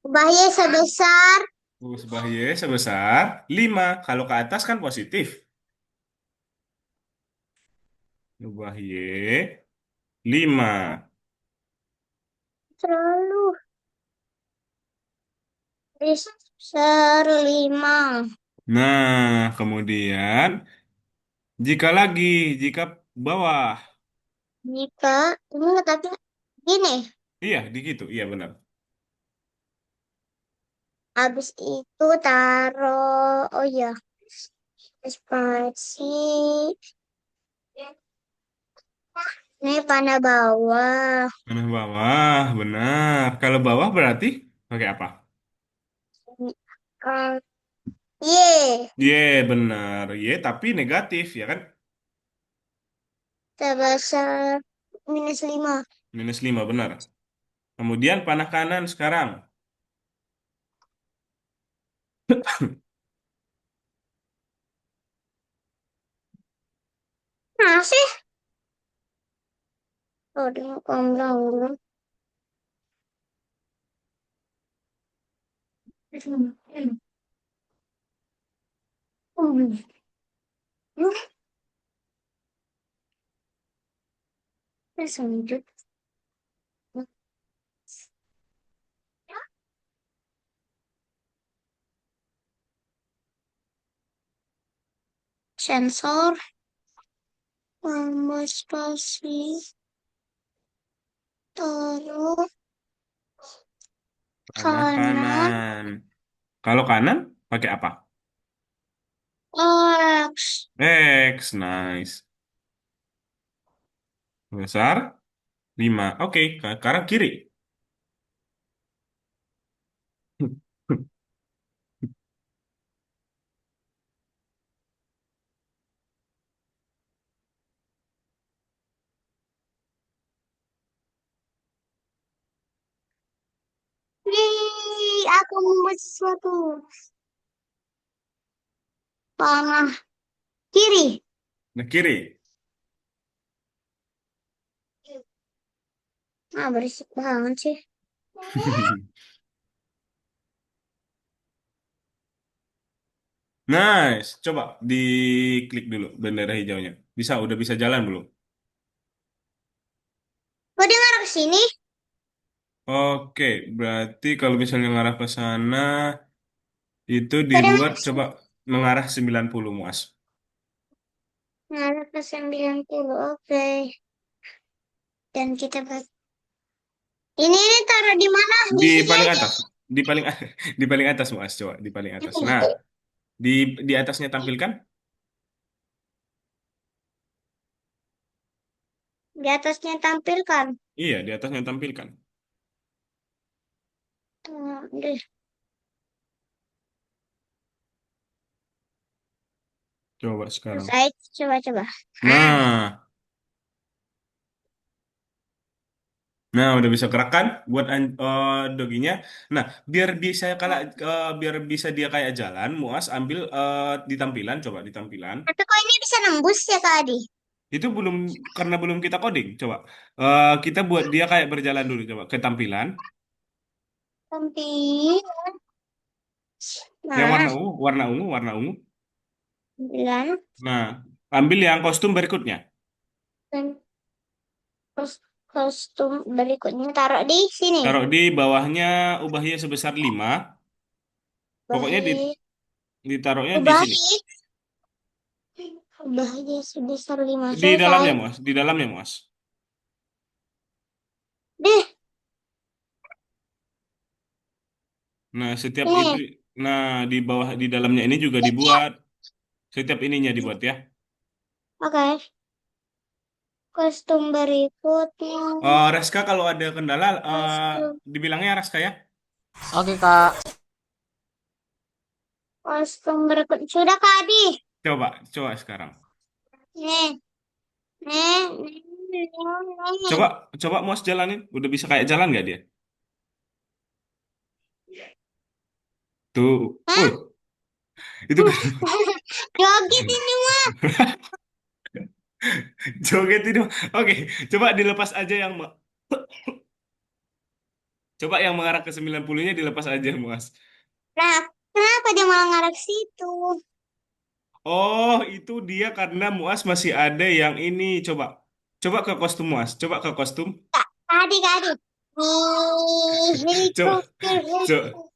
Bahaya sebesar Ubah Y sebesar 5. Kalau ke atas kan positif. Ubah Y 5. terlalu besar 5. Nah, kemudian jika bawah, Jika ini letaknya gini, iya di gitu, iya benar. habis itu taruh, oh ya, spasi. Ini panah bawah. Panah bawah, benar. Kalau bawah berarti pakai apa? Eh, Y Ye, benar. Ye, tapi negatif, ya kan? sebesar -5. -5, benar. Kemudian panah kanan sekarang. Nah sih, oh dia bilang. Lanjut. Sensor, tambah spasi, taruh Panah kanan, kanan. Kalau kanan, pakai apa? X. X, nice. Besar, 5. Oke, sekarang kiri. aku membuat sesuatu. Panah kiri. Nah, kiri. Ah, berisik banget sih. Nice. Coba diklik dulu bendera hijaunya. Bisa, udah bisa jalan belum? Kok dia ngarah ke sini? Oke, berarti kalau misalnya ngarah ke sana, itu Kok dia dibuat ngarah ke coba sini? mengarah 90 Muas. Ngarah ke 90. Oke. Dan kita ini taruh di mana? Di Di sini paling aja. atas, di paling di paling atas Muas, coba di paling atas. Nah, di di atasnya tampilkan? Di atasnya tampilkan. Iya, di atasnya tampilkan. Deh. Coba sekarang. Saya coba-coba. Ah, Nah, nah udah bisa gerak kan buat doginya. Nah, biar bisa dia kayak jalan, Muas ambil di tampilan, coba di tampilan. tapi kok ini bisa nembus ya Kak Adi? Itu belum karena belum kita coding. Coba kita buat dia kayak berjalan dulu. Coba ke tampilan Tampil. yang Nah, warna ungu, warna ungu. bilang. Nah, ambil yang kostum berikutnya. Dan kostum berikutnya taruh di sini. Taruh di bawahnya ubahnya sebesar 5. Pokoknya Bahi. ditaruhnya di sini. Bahi. Bahi sebesar 5 Di selesai. dalamnya, Mas. Di dalamnya, Mas. Deh, Nah, setiap itu, ini. nah di bawah di dalamnya ini juga dibuat. Setiap ininya dibuat ya. Oke. Kostum berikutnya. Reska kalau ada kendala, Kostum. dibilangnya Reska ya. Oke, Kak. Kostum berikut. Sudah Kak Adi. Coba sekarang. Nih. Nih. Nih. Nih. Nih. Coba, coba Mas jalanin. Udah bisa kayak jalan nggak dia? Tuh, Hah? itu kan Joget ini mah. joget itu. Oke, coba dilepas aja coba yang mengarah ke 90-nya dilepas aja, Mas. Nah, kenapa dia malah ngarep situ? Oh, itu dia karena Muas masih ada yang ini. Coba, coba ke kostum Muas. Coba ke kostum. Tadi, tadi. Nih, Coba, helikopter, coba, helikopter.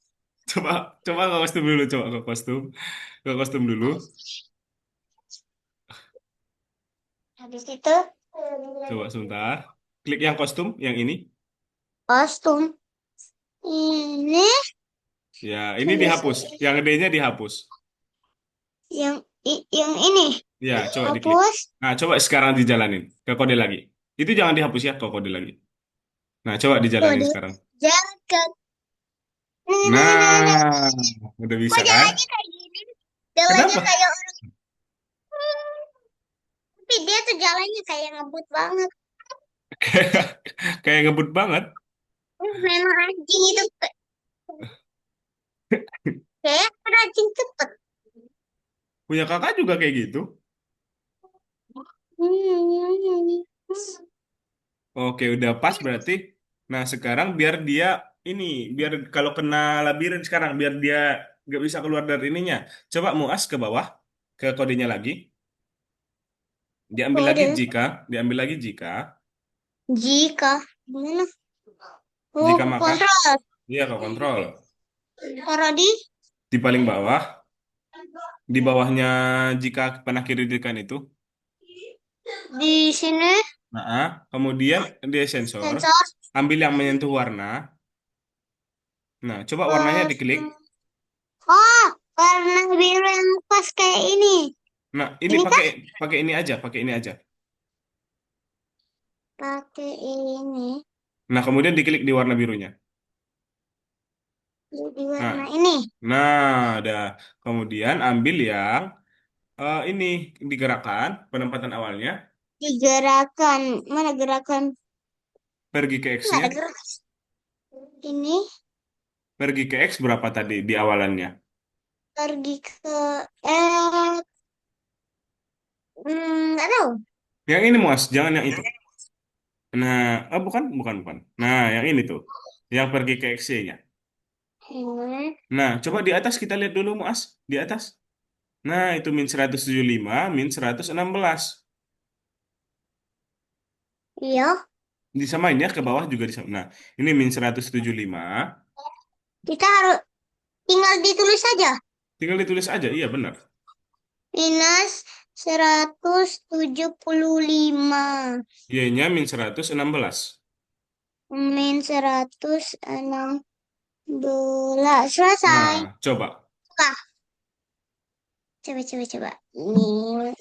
coba, coba ke kostum dulu. Coba ke kostum dulu. Habis itu, Coba sebentar. Klik yang kostum, yang ini. kostum. Ini Ya, ini habis dihapus. Yang gedenya dihapus. yang ini Ya, coba diklik. hapus. Nah, coba sekarang dijalanin. Ke kode lagi. Itu jangan dihapus ya, ke kode lagi. Nah, coba dijalanin Kode sekarang. jalan. Nah. Nah, udah Kok bisa kan? jalannya kayak gini? Jalannya Kenapa? kayak orang. Tapi dia tuh jalannya kayak ngebut banget. Kayak kayak ngebut banget. Memang anjing itu kayak anjing cepet. Punya kakak juga kayak gitu. Oke, udah pas berarti. Nah, sekarang biar dia ini, biar kalau kena labirin sekarang, biar dia nggak bisa keluar dari ininya. Coba muas ke bawah, ke kodenya lagi. Kode Diambil lagi jika, jika gimana? Oh, jika ke maka, kontrol. dia ke kontrol. Taruh di Di paling bawah, di bawahnya jika panah kiri tekan itu. sini Nah, kemudian dia sensor, sensor. ambil yang menyentuh warna. Nah, coba warnanya Pas. diklik. Oh, warna biru yang pas kayak ini. Nah, ini Ini pakai kah? pakai ini aja, pakai ini aja. Pakai ini Nah, kemudian diklik di warna birunya. di Nah, warna ini. udah. Kemudian ambil yang ini digerakkan penempatan awalnya, Digerakan. Mana gerakan? pergi ke Nggak X-nya. ada gerakan. Ini. Pergi ke X berapa tadi di awalannya? Pergi ke X. Nggak tahu. Yang ini Muas, jangan yang itu. Nah, oh bukan, bukan, bukan. Nah, yang ini tuh. Yang pergi ke XY-nya. Hmm, Nah, coba di atas kita lihat dulu Muas. Di atas. Nah, itu min 175, min 116. iya. Disamain ya, ke bawah juga disamain. Nah, ini min 175. Kita harus tinggal ditulis saja. Tinggal ditulis aja, iya benar. Minus 175. Y-nya min 116. Min 116. Selesai. Nah, coba. Wah, coba. Ini.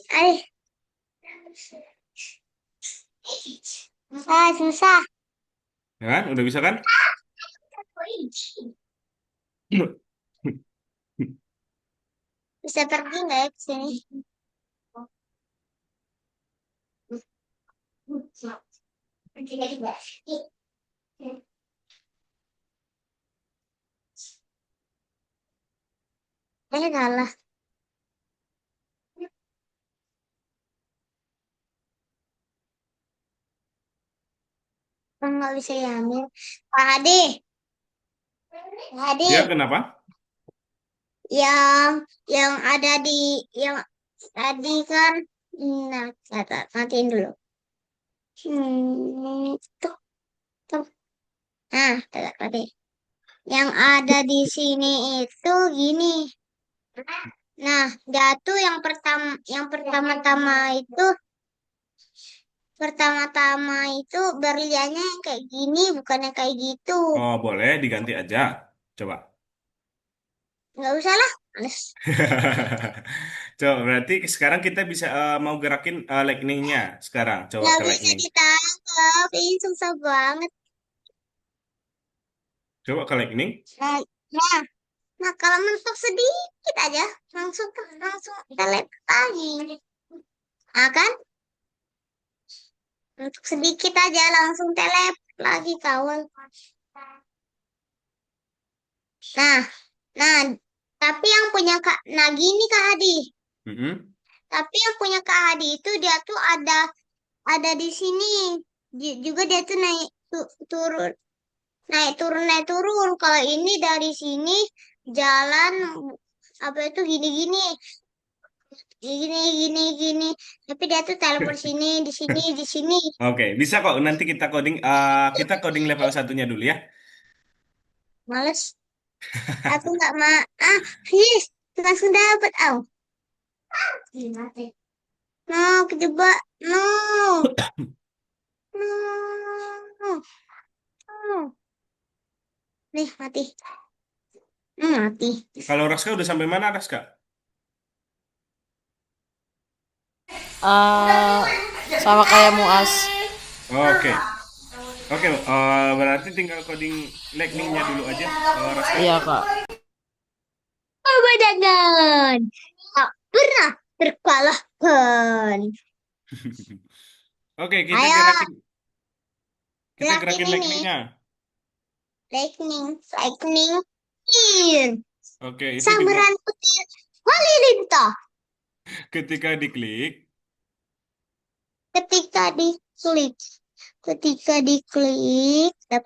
Eh, susah. Ya kan? Udah bisa kan? Bisa pergi nggak ya ke sini? Salah. Nggak bisa diambil. Pak Ade. Pak Ya, Ade. kenapa? Yang ada di yang tadi kan. Nah, matiin dulu. Tuh, tuh. Nah, tadi. Yang ada di sini itu gini. Nah, jatuh yang pertama-tama itu berliannya yang kayak gini, bukannya kayak gitu. Oh, boleh diganti aja. Coba. Nggak usah lah, males. Coba, berarti sekarang kita bisa mau gerakin lightning-nya sekarang. Coba Nggak ke bisa lightning. ditangkap, ini susah banget. Coba ke lightning. Nah, nah, nah, kalau mentok sedikit aja, langsung langsung telepon lagi. Nah kan, untuk sedikit aja langsung telepon lagi kawan. Nah, nah, tapi yang punya Kak, nah gini Kak Hadi. Mm-mm. Tapi yang punya Kak Hadi itu dia tuh ada di sini. Juga dia tuh turun, naik turun. Kalau ini dari sini jalan apa itu gini-gini, gini. Tapi dia tuh telepon sini, di sini. Oke, bisa kok. Nanti kita coding level satunya dulu ya. Males. Aku nggak ah, yes, langsung dapat. No, kejebak. No. No. No. Nih, mati. Mati. Kalau Raska udah sampai mana, Raska? Eh, sama kayak Muas. Oke, oke. Berarti tinggal coding lightning-nya dulu aja, Raska. Iya, Kak. Pemandangan. Tak pernah terkalahkan. Oke, Ayo, kita gerakin gerakin ini. lightning-nya. Lightning. In. Oke, itu Sambaran petir halilintar. ketika diklik. Ketika diklik. Ketika diklik. Di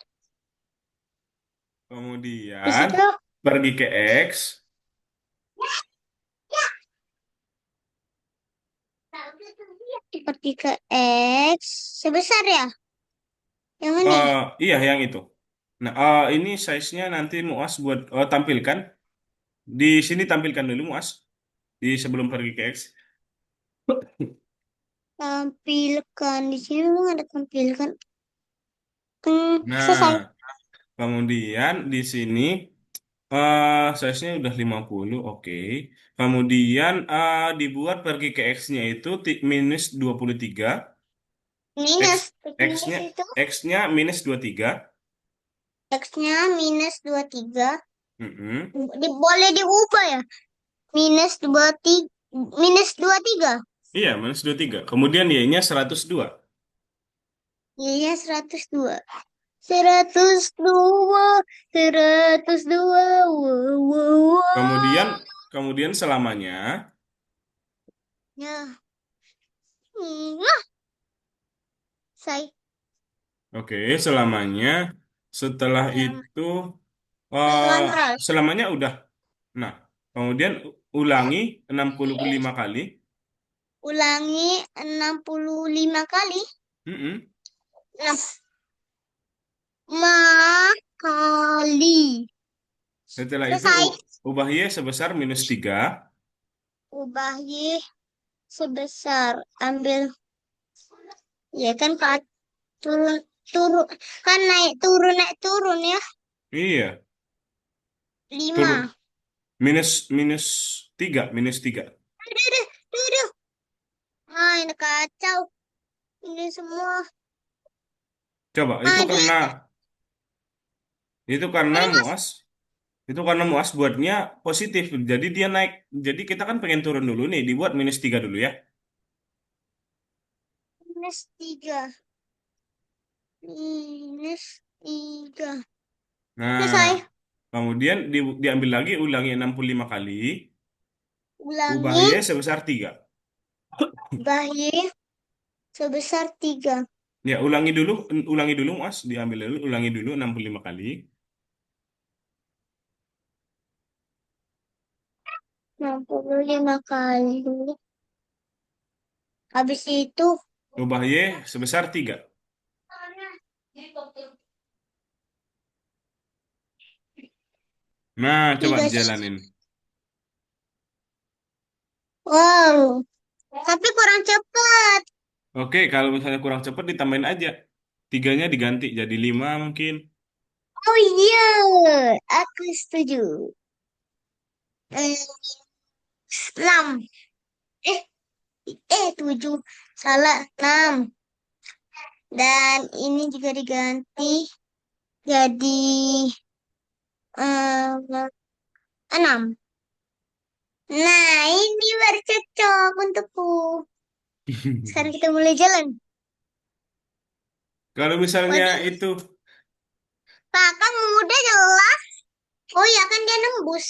Kemudian situ. pergi ke X. Pergi ke X. Sebesar ya? Yang ini. Iya, yang itu. Nah, ini size-nya nanti Muas buat tampilkan. Di sini tampilkan dulu Muas. Di sebelum pergi ke X. Tampilkan. Di sini memang ada tampilkan. Nah, Selesai. kemudian di sini size-nya udah 50, oke. Kemudian dibuat pergi ke X-nya itu minus 23. Minus. Minus X-nya itu. X-nya minus 23. X-nya minus 23. Mm-mm. Boleh diubah ya? Minus 23. Minus 23. Iya, minus 23. Kemudian Y-nya 102. Iya, 102. 102, 102. Wow, wow, wow. Kemudian kemudian selamanya, Ya, nah, saya oke, selamanya setelah yang itu eh kontrol. selamanya udah. Nah, kemudian ulangi 65 kali. Ulangi 65 kali. Mm-mm. Nah, kali. Setelah itu Selesai. ubah Y sebesar -3. Ubah Y sebesar. Ambil. Ya kan Kak, turun. Turun. Kan naik turun ya. Iya, turun 5. minus minus -3. Aduh, aduh, aduh. Ah, ini kacau. Ini semua. Coba Aduh. itu karena Ini mas muas buatnya positif. Jadi dia naik. Jadi kita kan pengen turun dulu nih, dibuat -3 dulu ya. -3. -3. Nah, Selesai. kemudian diambil lagi, ulangi 65 kali, ubah Ulangi. Y sebesar 3. Ubah Y sebesar 3. Ya, ulangi dulu Mas, diambil dulu, ulangi dulu 65 kali. 65 kali. Habis itu Ubah Y sebesar 3. Nah, coba 3. dijalanin. Wow. Tapi kurang cepat. Oke, kalau misalnya kurang cepat ditambahin aja. Tiganya diganti jadi 5 mungkin. Oh iya, aku setuju. 6. Eh, 7. Salah, 6. Dan ini juga diganti jadi 6. Nah, ini baru cocok untukku. Sekarang kita mulai jalan. Kalau misalnya Waduh, itu, Pak, kan mudah jelas. Oh iya, kan dia nembus.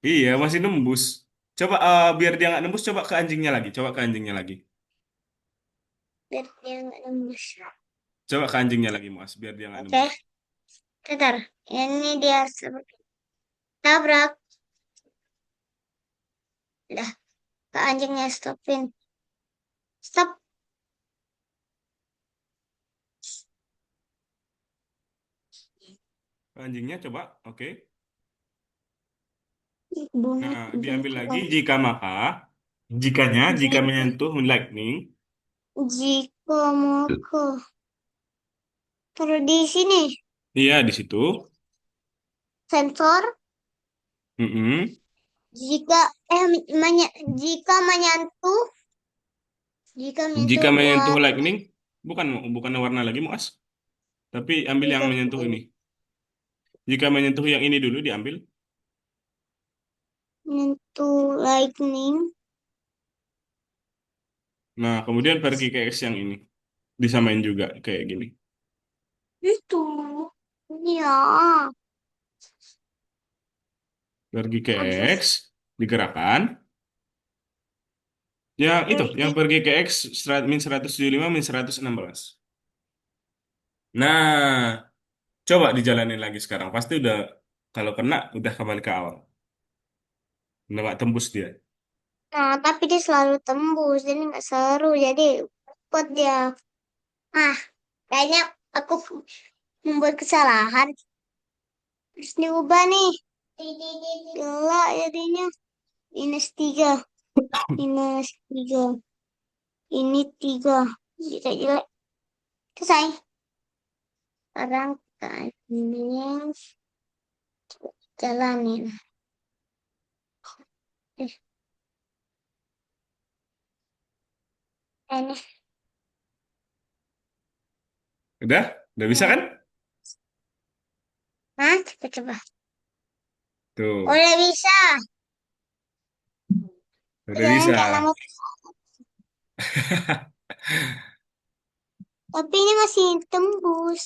iya masih nembus. Coba biar dia nggak nembus, coba ke anjingnya lagi. Coba ke anjingnya lagi. Biar dia nggak nembus. Coba ke anjingnya lagi, Mas, biar dia nggak Oke, nembus. bentar. Ini dia seperti tabrak. Udah, ke anjingnya stopin. Stop. Ke anjingnya coba, oke. Bunyi, Nah, bunyi diambil lagi keras. jika Jika, menyentuh lightning. jika mau taruh di sini. Iya, di situ. Sensor. Mm-mm. Jika, jika menyentuh. Jika Jika menyentuh menyentuh buat. lightning, bukan bukan warna lagi, Mas. Tapi ambil yang Jika menyentuh ini. Jika menyentuh yang ini dulu diambil. menyentuh lightning. Nah, kemudian pergi ke X yang ini. Disamain juga kayak gini. Itu. Ya. Pergi ke Habis X, digerakkan. Yang itu, yang pergi. pergi ke X -175 -116. Nah, coba dijalanin lagi sekarang. Pasti udah, kalau kena udah kembali ke awal. Udah nggak tembus dia. Nah, tapi dia selalu tembus. Jadi nggak seru. Jadi buat dia. Ah, kayaknya aku membuat kesalahan. Terus diubah nih. Gila jadinya. -3. -3. Ini 3. Jelek-jelek. Selesai. Sekarang kita ini jalanin. Eh, ini. Udah? Udah bisa Ya. kan? Hah? Coba-coba. Tuh, Udah bisa. udah Jangan bisa. kayak nama. Tapi ini masih tembus.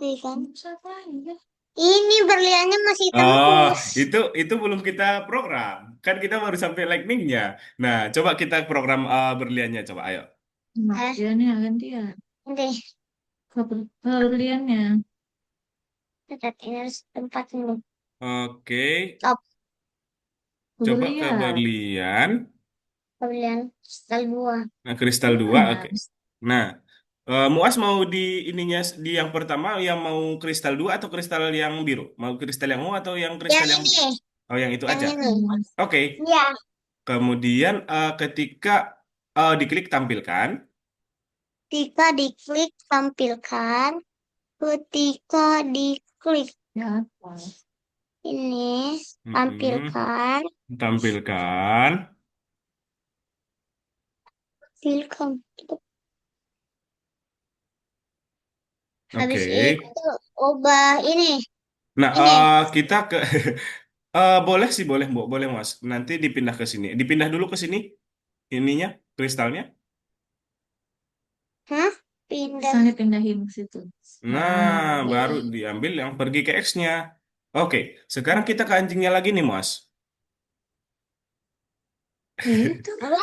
Tuh kan. Siapa ya? Ini berliannya masih Oh, tembus. itu belum kita program. Kan kita baru sampai lightningnya. Nah, coba kita program berliannya. Coba, ayo. Nah, Eh, dia nih gantian. Deh, Berliannya. tetap ini harus tempat dulu. Oke, Top coba ke Berlian. berlian. berlian kristal 2. Nah, kristal 2. Mana? Oke. Nah, Muas mau di ininya di yang pertama yang mau kristal 2 atau kristal yang biru? Mau kristal yang ungu atau yang Yang kristal yang ini, Oh, yang itu yang aja. ini. Oke. Ya, Kemudian ketika diklik tampilkan. ketika diklik tampilkan, ketika diklik Ya. ini Mm-mm. tampilkan, Tampilkan. tampilkan. Oke. Habis itu ubah Nah, ini. kita ke boleh sih, boleh, Bu. Boleh, Mas. Nanti dipindah ke sini. Dipindah dulu ke sini ininya, kristalnya. Hah? Pindah. Misalnya pindahin ke situ. Nah, baru Ih, diambil yang pergi ke X-nya. Oke, sekarang kita ke anjingnya lagi nih, Mas. Ya itu. apa?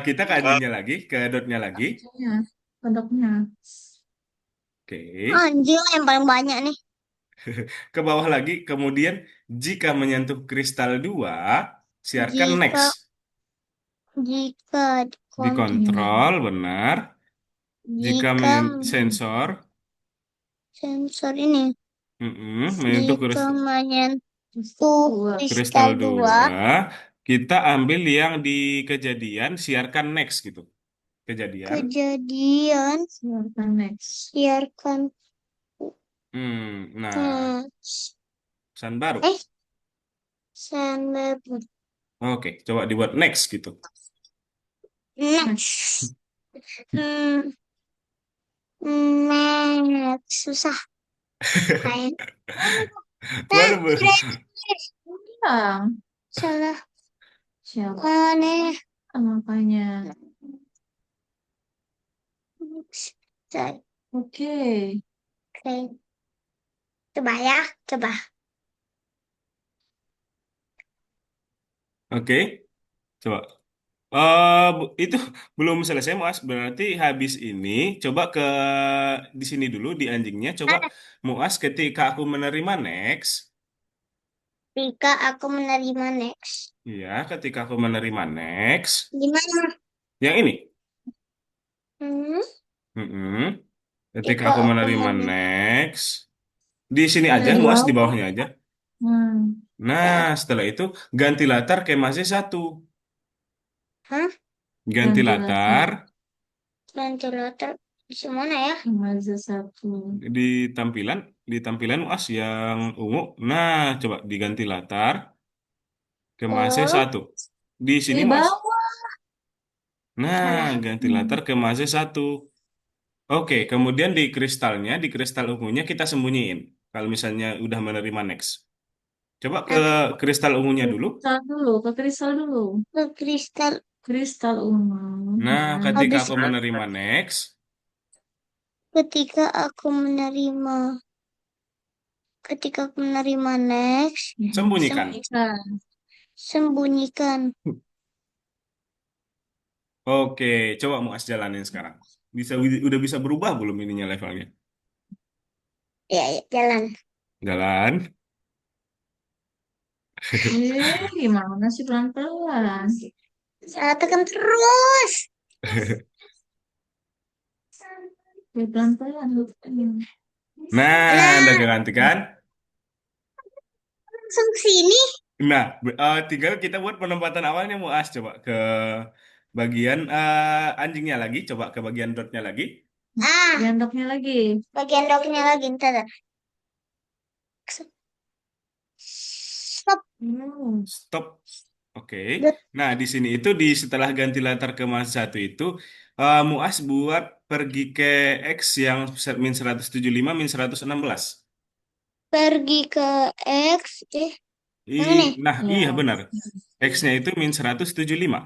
Kita ke anjingnya lagi, ke dotnya lagi. Ya, kodoknya. Oke, Anjing yang paling banyak nih. ke bawah lagi. Kemudian, jika menyentuh kristal 2, siarkan Jika next. jika Dikontrol, benar. Jika jika sensor, sensor ini menyentuh jika menyentuh Dua. kristal kristal 2 2, kita ambil yang di kejadian, siarkan next gitu. Kejadian. kejadian Silakan next. biarkan Nah, hmm, pesan baru. eh sampai Oke, coba dibuat next gitu. next hmm, next susah kayak Baru, kira Bilang. salah Siapa aneh makanya? Oke, Oke. coba ya, coba. Oke, coba. Itu belum selesai, Muas. Berarti habis ini coba ke di sini dulu di anjingnya. Coba Muas ketika aku menerima next. Jika aku menerima next, Iya, ketika aku menerima next. gimana? Yang ini. Hmm, Mm-mm. Ketika jika aku aku menerima menerima, next. Di sini aja, Di Muas, di bawah. bawahnya aja. Hmm. Nah, ya, setelah itu ganti latar kemasnya satu. hah? Ganti Ventilator. latar Ventilator di mana ya? Kemaza satu. di tampilan, Muas yang ungu. Nah, coba diganti latar kemasnya Oh, satu. Di sini, Di Muas. bawah. Nah, salah. ganti latar Hmm. kemasnya satu. Oke, kemudian di kristal ungunya kita sembunyiin. Kalau misalnya udah menerima next. Coba ke Nah, kristal ungunya dulu. Kristal dulu. Ke kristal dulu. ke kristal Kristal ungu. Nah, Nah, ketika habis aku menerima next, ketika aku menerima ketika aku menerima next, sembunyikan. sembunyikan. sembunyikan. Oke, coba Muas jalanin sekarang. Udah bisa berubah belum ininya levelnya? Ya, ya, jalan. Jalan. Gimana sih pelan-pelan? Saya tekan terus. Ya, pelan-pelan. Nah, udah Nah, kegantikan. langsung ke sini. Nah, tinggal kita buat penempatan awalnya Muas. Coba ke bagian anjingnya lagi. Coba ke bagian dotnya lagi. Ah, Gendoknya lagi. bagian doknya lagi. Ntar. Stop. Stop. Oke. Dot. Nah, di sini itu setelah ganti latar ke Mas satu itu, Muas buat pergi ke X yang min 175 min 116. Pergi ke X. Yang ini. Nah, iya Ya. benar. X-nya itu min 175.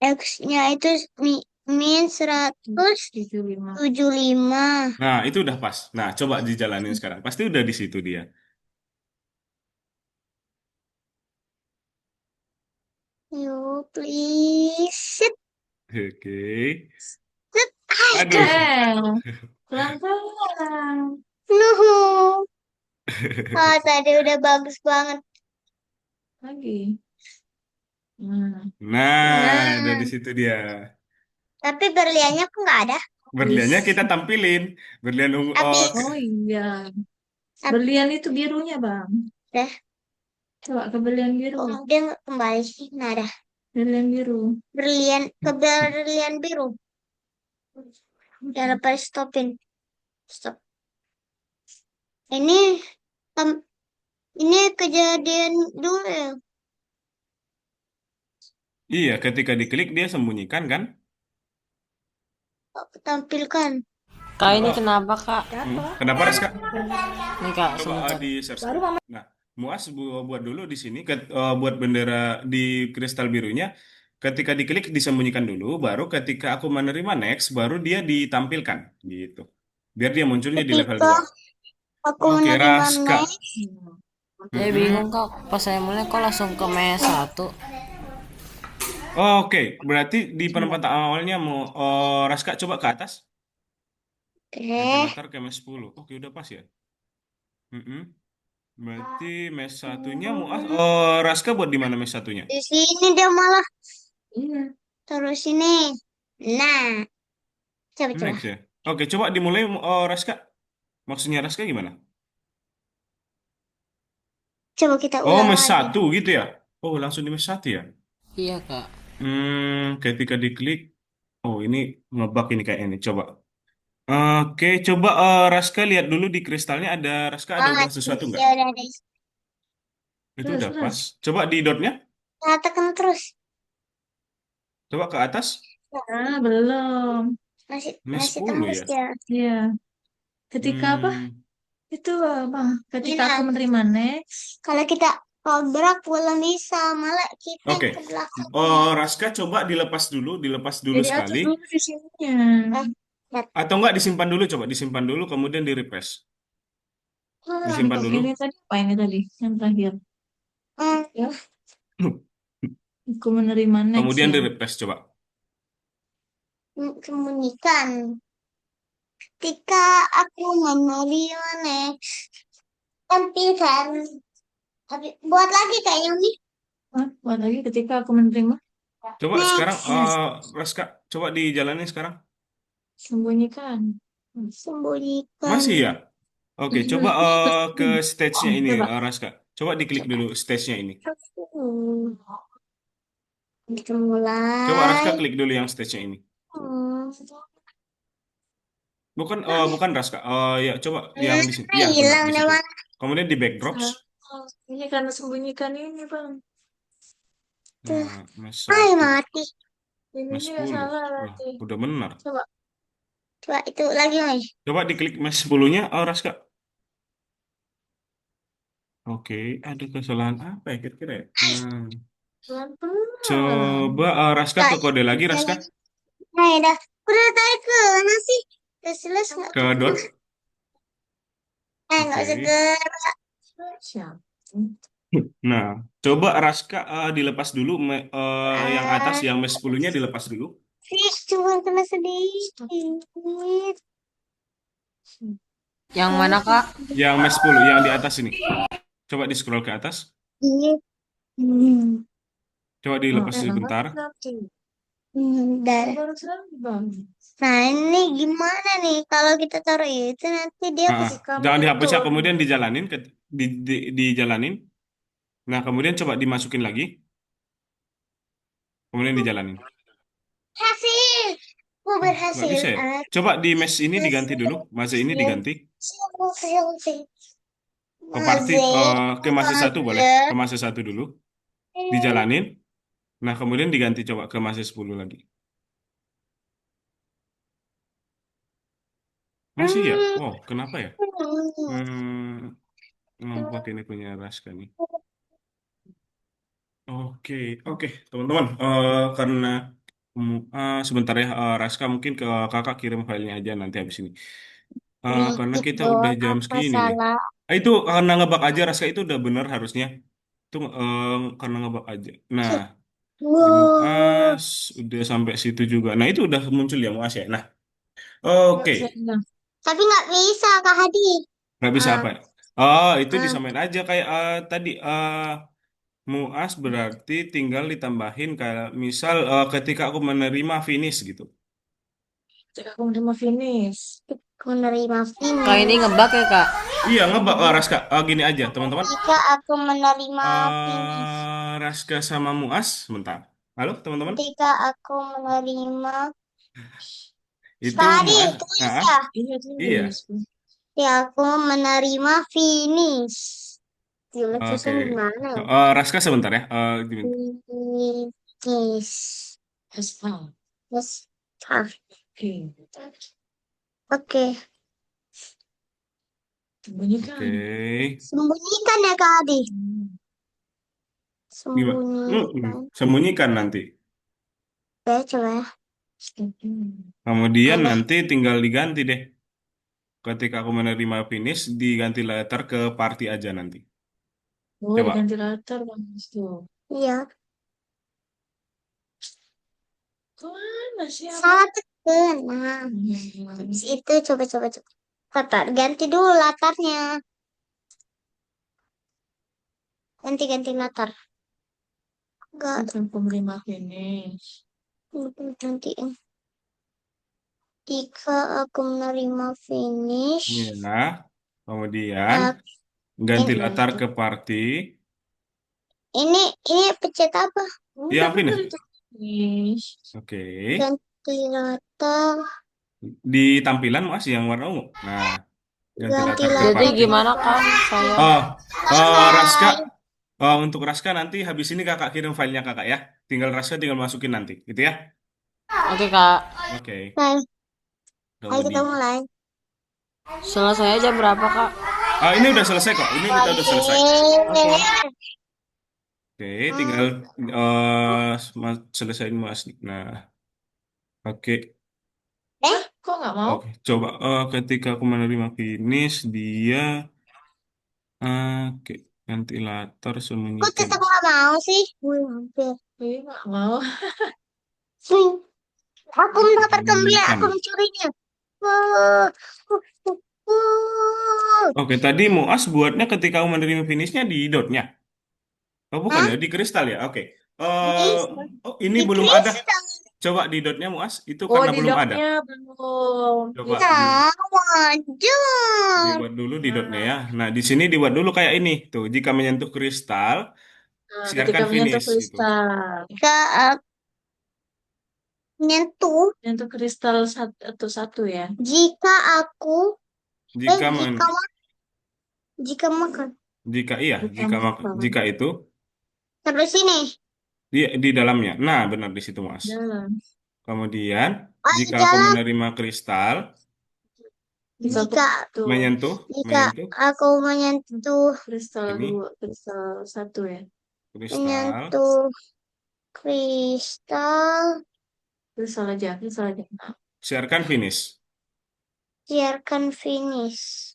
X-nya itu min 175. 75. Nah, itu udah pas. Nah, coba dijalanin sekarang. Pasti udah di situ dia. You please sit. Oke. Sit. Aduh. Pelan-pelan. No. Ah, tadi udah bagus banget. Lagi. Nah, Nah, dari Nah, situ dia. tapi berliannya kok nggak ada? Berliannya habis. kita tampilin. Berlian ungu. Oh, Habis. Oh iya. Hab- Berlian itu birunya, Bang. Dah. Coba ke berlian biru. Kok dia nggak kembali sih? Nah, dah. Berlian biru. Berlian ke berlian biru. Udah lepas stopin. Stop. Ini tem- ini kejadian dulu ya. iya, ketika diklik dia sembunyikan kan? Kok tampilkan. Kak, ini Oh, kenapa, Kak? kenapa Reska? Nih, Kak, Coba sebentar. di search. Nah, Muas buat dulu di sini, buat bendera di kristal birunya. Ketika diklik disembunyikan dulu, baru ketika aku menerima next, baru dia ditampilkan gitu. Biar dia munculnya di level Ketika 2. aku Oke, menerima Raska. next, Saya Mm-mm. bingung, Kak. Pas saya mulai kok langsung ke mes 1. Oke, berarti di penempatan awalnya mau Raska coba ke atas. oke. Ventilator ke mes 10. Oke, udah pas ya. Mm-mm. Berarti mes satunya Muas. Raska buat di mana mes satunya? Di sini dia malah Iya. terus ini. Nah, coba-coba. Next ya. Oke, coba dimulai Raska. Maksudnya Raska gimana? Coba kita Oh, ulang mes lagi. satu gitu ya? Oh, langsung di mes satu ya? Iya, Kak. Ketika diklik. Oh, ini ngebug ini kayak ini. Coba. Oke, coba Raska lihat dulu di kristalnya Raska ada Ah, ubah sesuatu nggak? ya udah deh. Itu Terus, udah pas. terus. Coba di dotnya. Nah, tekan terus. Coba ke atas. Ah, belum. Masih Mes masih 10 tembus ya? ya. Iya. Ketika apa? Hmm, Itu apa? Ini Ketika aku nah, menerima next. kalau kita kabrak belum bisa, malah kita Oke. ke belakang. Raska coba dilepas dulu Jadi atur sekali. dulu di sininya. Eh, lihat. Atau enggak disimpan dulu, coba disimpan dulu, kemudian di refresh. Disimpan dulu. Ini tadi apa ini tadi? Yang terakhir. Hmm, Ya, aku menerima next Kemudian ya. di refresh coba. sembunyikan. Ketika aku menerima next, tampilkan. Buat lagi kayaknya nih. Ah, buat lagi ketika aku menerima Coba sekarang, Next, next. Raska, coba dijalanin sekarang. Sembunyikan. sembunyikan. Masih ya? Oke, coba ke stage-nya ini, Coba. Raska. Coba diklik Coba. dulu stage-nya ini. Kita Coba Raska mulai. klik dulu yang stage-nya ini. Hmm. Bukan, bukan Raska. Ya, coba yang di sini. Nah, Ya, benar hilang di deh situ. mana. Kemudian di backdrops. Ini karena sembunyikan ini, Bang. Tuh. Nah, mes Ay, 1, mati. mes Ininya 10. salah Wah, berarti. udah benar. Coba. Coba itu lagi, Mas. Coba diklik mes 10-nya, Raska. Oke, ada kesalahan apa ya kira-kira ya? Pelan-pelan. Coba Raska Tak, ke kode lagi, Raska. nah, ya dah. Udah tarik ke mana sih? Terus nggak Ke ketemu. dot. Nggak usah Oke. gerak. Siap. Nah, coba Raska dilepas dulu yang atas, Ah, yang mes 10-nya dilepas dulu. sih, cuma kena sedikit. Yang mana, Oh, Kak? Yang mes 10, yang di atas ini. Coba di scroll ke atas. ini. Hmm. Coba Oh, dilepas nambah sebentar. nanti. Dah. Baru serang, Bang. Nah, ini gimana nih? Kalau kita taruh itu nanti dia ke Ah, Ketika jangan dihapus ya, muncul. kemudian dijalanin, dijalanin. Nah, kemudian coba dimasukin lagi, kemudian dijalanin. hasil. Aku Oh, nggak berhasil. bisa ya? Ah, Coba di mesh ini diganti hasil. dulu, masa ini diganti. Hasil. Ke party, ke masa satu boleh, ke masa satu dulu, dijalanin. Nah, kemudian diganti coba ke masa 10 lagi. Masih ya? Oh, kenapa ya? Hmm, nampak ini punya Raska nih. Oke, oke, teman-teman. Karena Sebentar ya, Raska mungkin ke kakak kirim filenya aja nanti habis ini. Karena Dikit kita udah doang jam apa segini nih. salah? Itu karena ngebak aja Raska itu udah bener harusnya. Itu karena ngebak aja. Nah, di Wow. Muas udah sampai situ juga. Nah, itu udah muncul ya Muas ya. Nah, Nggak oke. bisa bilang. Tapi nggak bisa Kak Hadi. Nggak bisa Ah, apa ya? Oh, itu ah. disamain aja kayak tadi Muas berarti tinggal ditambahin kayak misal ketika aku menerima finish gitu. Cek aku udah mau finish. Aku menerima Kak ini finish. ngebug ya kak? Iya, ngebak. Ngebug. Raska. Gini aja, teman-teman. Ketika aku menerima finish. Raska sama Muas, sebentar. Halo, teman-teman. Ketika aku menerima. Itu Kak Hadi, Muas. tulis Ah, ya. Iya iya. tulis. Ya, aku menerima finish. Tulis Oke. susun gimana ya? Raska sebentar ya. Finish. Asal. Yes. Ah, Oke. oke. Oke. Sembunyikan. Sembunyikan ya Kak Hadi. Hmm. Gimana? Sembunyikan. Sembunyikan nanti. Oke, coba ya. Kemudian Ada. nanti tinggal diganti deh. Ketika aku menerima finish, diganti letter ke party aja nanti. Oh, Coba. diganti latar bang tuh. Iya. Kemana sih aku? Salah tekan. Nah, Hmm. habis itu coba. Latar. Ganti dulu latarnya. Ganti latar. Enggak. Bukan penerima finish. Gantiin. Jika aku menerima finish. Ya. Kemudian Aku, ganti ini, latar ke party. ini pencet apa? Udah Ya, bener finish. itu finish. Oke. Ganti latar. Di tampilan masih yang warna ungu. Nah, ganti Ganti latar ke Jadi latar party. ke gimana kak? Saya. party. Oh, Raska. Bye-bye. Untuk Raska nanti habis ini kakak kirim filenya kakak ya. Tinggal Raska tinggal masukin nanti, gitu ya. Oke kak. Oke. Bye. Ayo kita Kemudian. mulai. Selesai jam berapa kak? Ini udah selesai kok. Ini kita udah selesai. Oke. Oke, tinggal selesaiin mas. Nah, oke. Kok nggak mau? Oke. Coba ketika aku menerima finish, dia oke. Ganti latar Kok sembunyikan. tetap nggak mau sih? Wih, hampir. Iya nggak mau. Wih, aku mendapat kembali, Sembunyikan. aku mencurinya. Uh, uh, uh, uh. Oke, tadi Muas buatnya ketika aku menerima finishnya di dotnya. Oh, bukan Hah? ya, di kristal ya. Oke. Di, Ini di belum ada. kristal. Coba di dotnya Muas, itu Oh, karena di belum ada. docknya belum. Coba Gitu. Nah, wajar. dibuat dulu di dotnya ya. Nah, di sini dibuat dulu kayak ini. Tuh, jika menyentuh kristal, Nah, ketika siarkan menyentuh finish gitu. kristal. Jika menyentuh, Menyentuh kristal satu, satu ya. jika aku, Jika men, jika makan. jika iya, Jika jika makan. jika itu Terus ini, di dalamnya. Nah, benar di situ, Mas. Jalan. Kemudian, ayo jika aku jalan. menerima kristal, Jika aku Jika, tuh menyentuh, jika menyentuh aku menyentuh, kristal ini dua, kristal satu ya. kristal, menyentuh kristal, Kristal aja, kristal aja. Nah, siarkan finish. biarkan finish.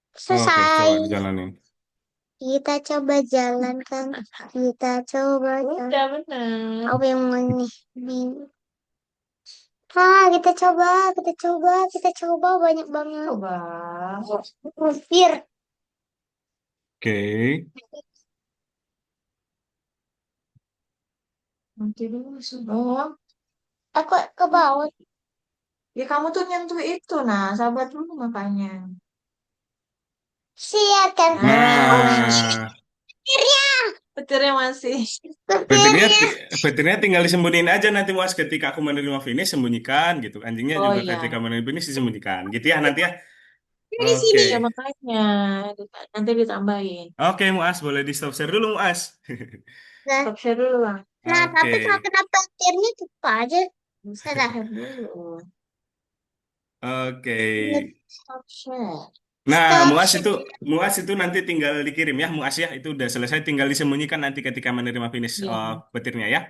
Oke, coba Selesai. dijalanin. Kita coba jalankan. Kita coba jalan. udah bener. Apa yang ini? Kita coba banyak banget. Coba. Hampir. Oke, Nanti dulu semua. Aku ke bawah. Ya kamu tuh nyentuh itu, nah sabar dulu makanya. Siapkan finish. nah, Petirnya masih. petirnya, Petirnya. petirnya tinggal disembunyiin aja nanti Mas ketika aku menerima finish sembunyikan gitu. Anjingnya Oh juga iya. ketika menerima finish disembunyikan gitu ya nanti ya. Di Oke, sini. Ya makanya nanti ditambahin. oke Muas boleh di stop share dulu Muas. Nah, Stop share dulu lah. tapi kalau Oke, kena petirnya tutup aja. Stop Sudah. share dulu. oke. Stop share. Nah, Stop. Muas itu nanti tinggal dikirim ya Muas ya. Itu udah selesai tinggal disembunyikan nanti ketika menerima finish Iya. petirnya ya.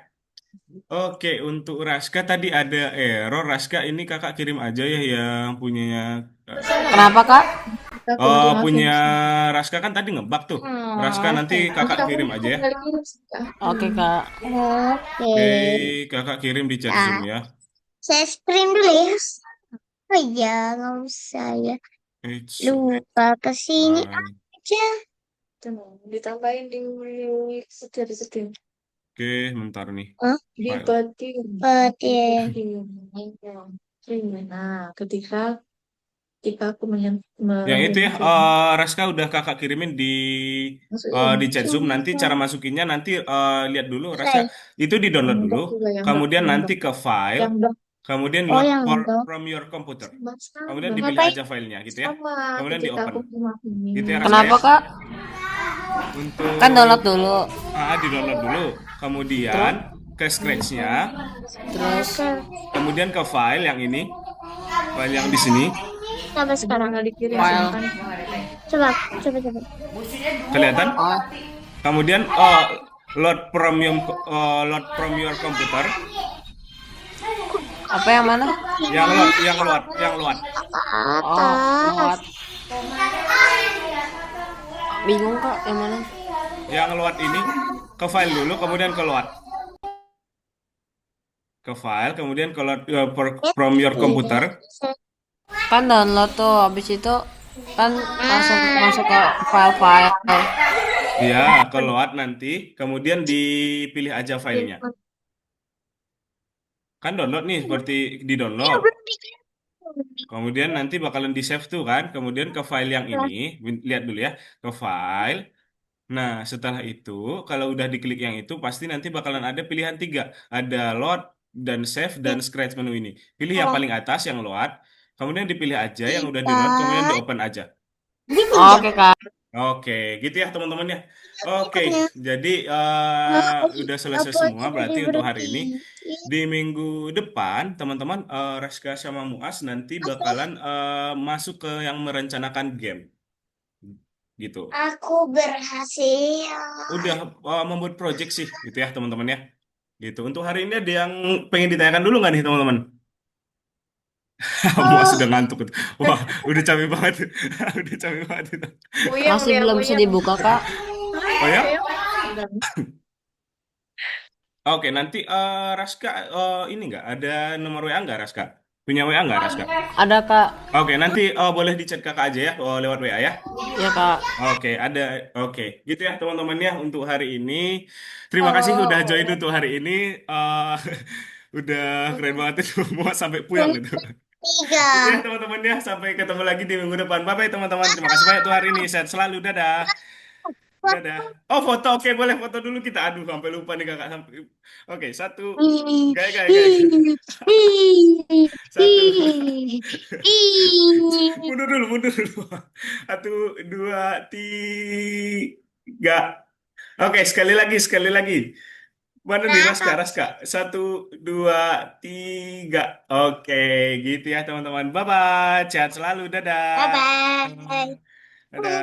Oke, untuk Raska tadi ada error. Raska ini kakak kirim aja ya yang punyanya. eh, Kenapa, Kak? Aku nanti Oh, maafin. punya Raska kan tadi ngebug tuh. Raska nanti Nanti kakak aku kirim aja ya. kembali kirim sih, Kak. Oke, Kak. Oke. Oke, kakak kirim di chat Zoom Nah, ya. saya screen dulu ya. Oh iya, nggak usah ya. It's Lupa ke sini fine. aja. Tuh, ditambahin di setir-setir. Oke, bentar nih. Hah? Di File. petir. Petir. Nah, ketika aku Yang itu ya, mengirimkan Raska udah kakak kirimin masukin di chat Zoom. Nanti Coba cara masukinnya nanti lihat dulu Raska. play. Itu di download yang dulu. doc juga Kemudian yang nanti doc ke file. yang doc Kemudian Oh, load yang dong. from your computer. sama Kemudian sama dipilih Ngapain? aja filenya gitu ya. sama Kemudian di ketika open. aku ini Gitu ya Raska ya. Kenapa, Kak? Kan download Untuk dulu. di download dulu. Kemudian Terus, ke Scratch-nya. terus Oke. Kemudian ke file yang ini. File yang di sini. Coba udah sekarang. pernah dikirim file. sama kan Coba, coba, coba. Kelihatan? Oh, Kemudian load from your computer. apa yang mana? Yang load. Oh, Atas. load. Bingung, Kak, yang mana? Yang load ini ke file dulu, kemudian ke load. Ke file, kemudian ke load from your computer. Kan download tuh, habis itu kan langsung masuk ke file-file. Ya, ke load nanti, kemudian dipilih aja filenya. Kan download nih, seperti di Iya, download. belum bikin. Kemudian nanti bakalan di save tuh kan. Kemudian ke file yang ini, lihat dulu ya, ke file. Nah, setelah itu, kalau udah diklik yang itu, pasti nanti bakalan ada pilihan tiga. Ada load, dan save, dan scratch menu ini. Pilih yang paling atas, yang load. Kemudian dipilih aja yang udah di load, kemudian di Kita open aja. diminjam Oke, Kak. Oke, gitu ya teman-teman ya. Oke, ikutnya. jadi udah selesai Apa semua aja berarti untuk hari berarti? ini. Di minggu depan, teman-teman, Raska sama Muas nanti bakalan masuk ke yang merencanakan game. Gitu. Aku berhasil. Udah membuat project sih, gitu ya teman-teman ya. Gitu. Untuk hari ini ada yang pengen ditanyakan dulu nggak nih teman-teman? Muas Oh, sudah ngantuk. Wah, udah capek banget. Udah capek banget itu. Puyeng Masih dia belum bisa puyeng dibuka, Kak. Oh ya? puyeng Oke, nanti Raska ini nggak ada nomor WA nggak Raska? Punya WA nggak Raska? Ada, Kak. Oke, nanti boleh di chat kakak aja ya, lewat WA ya. Ya, Kak. Oke, ada. Oke, gitu ya teman-teman ya untuk hari ini. Terima kasih udah join untuk hari ini. Eh udah keren banget itu, mau sampai puyeng itu. tiga. Gitu ya teman-teman ya, sampai ketemu lagi di minggu depan. Bye bye teman-teman. Terima kasih banyak tuh hari ini. Sehat selalu. Dadah. Dadah. Oh foto, oke boleh foto dulu kita. Aduh, sampai lupa nih kakak. Oke, satu. Gaya, gaya, gaya. Satu. Mundur dulu, mundur dulu. Satu, dua, tiga. Oke, sekali lagi, sekali lagi. Mana nih Raska, Raska? Satu, dua, tiga. Oke, gitu ya teman-teman. Bye-bye. Sehat selalu. Bye Dadah. bye. Dadah.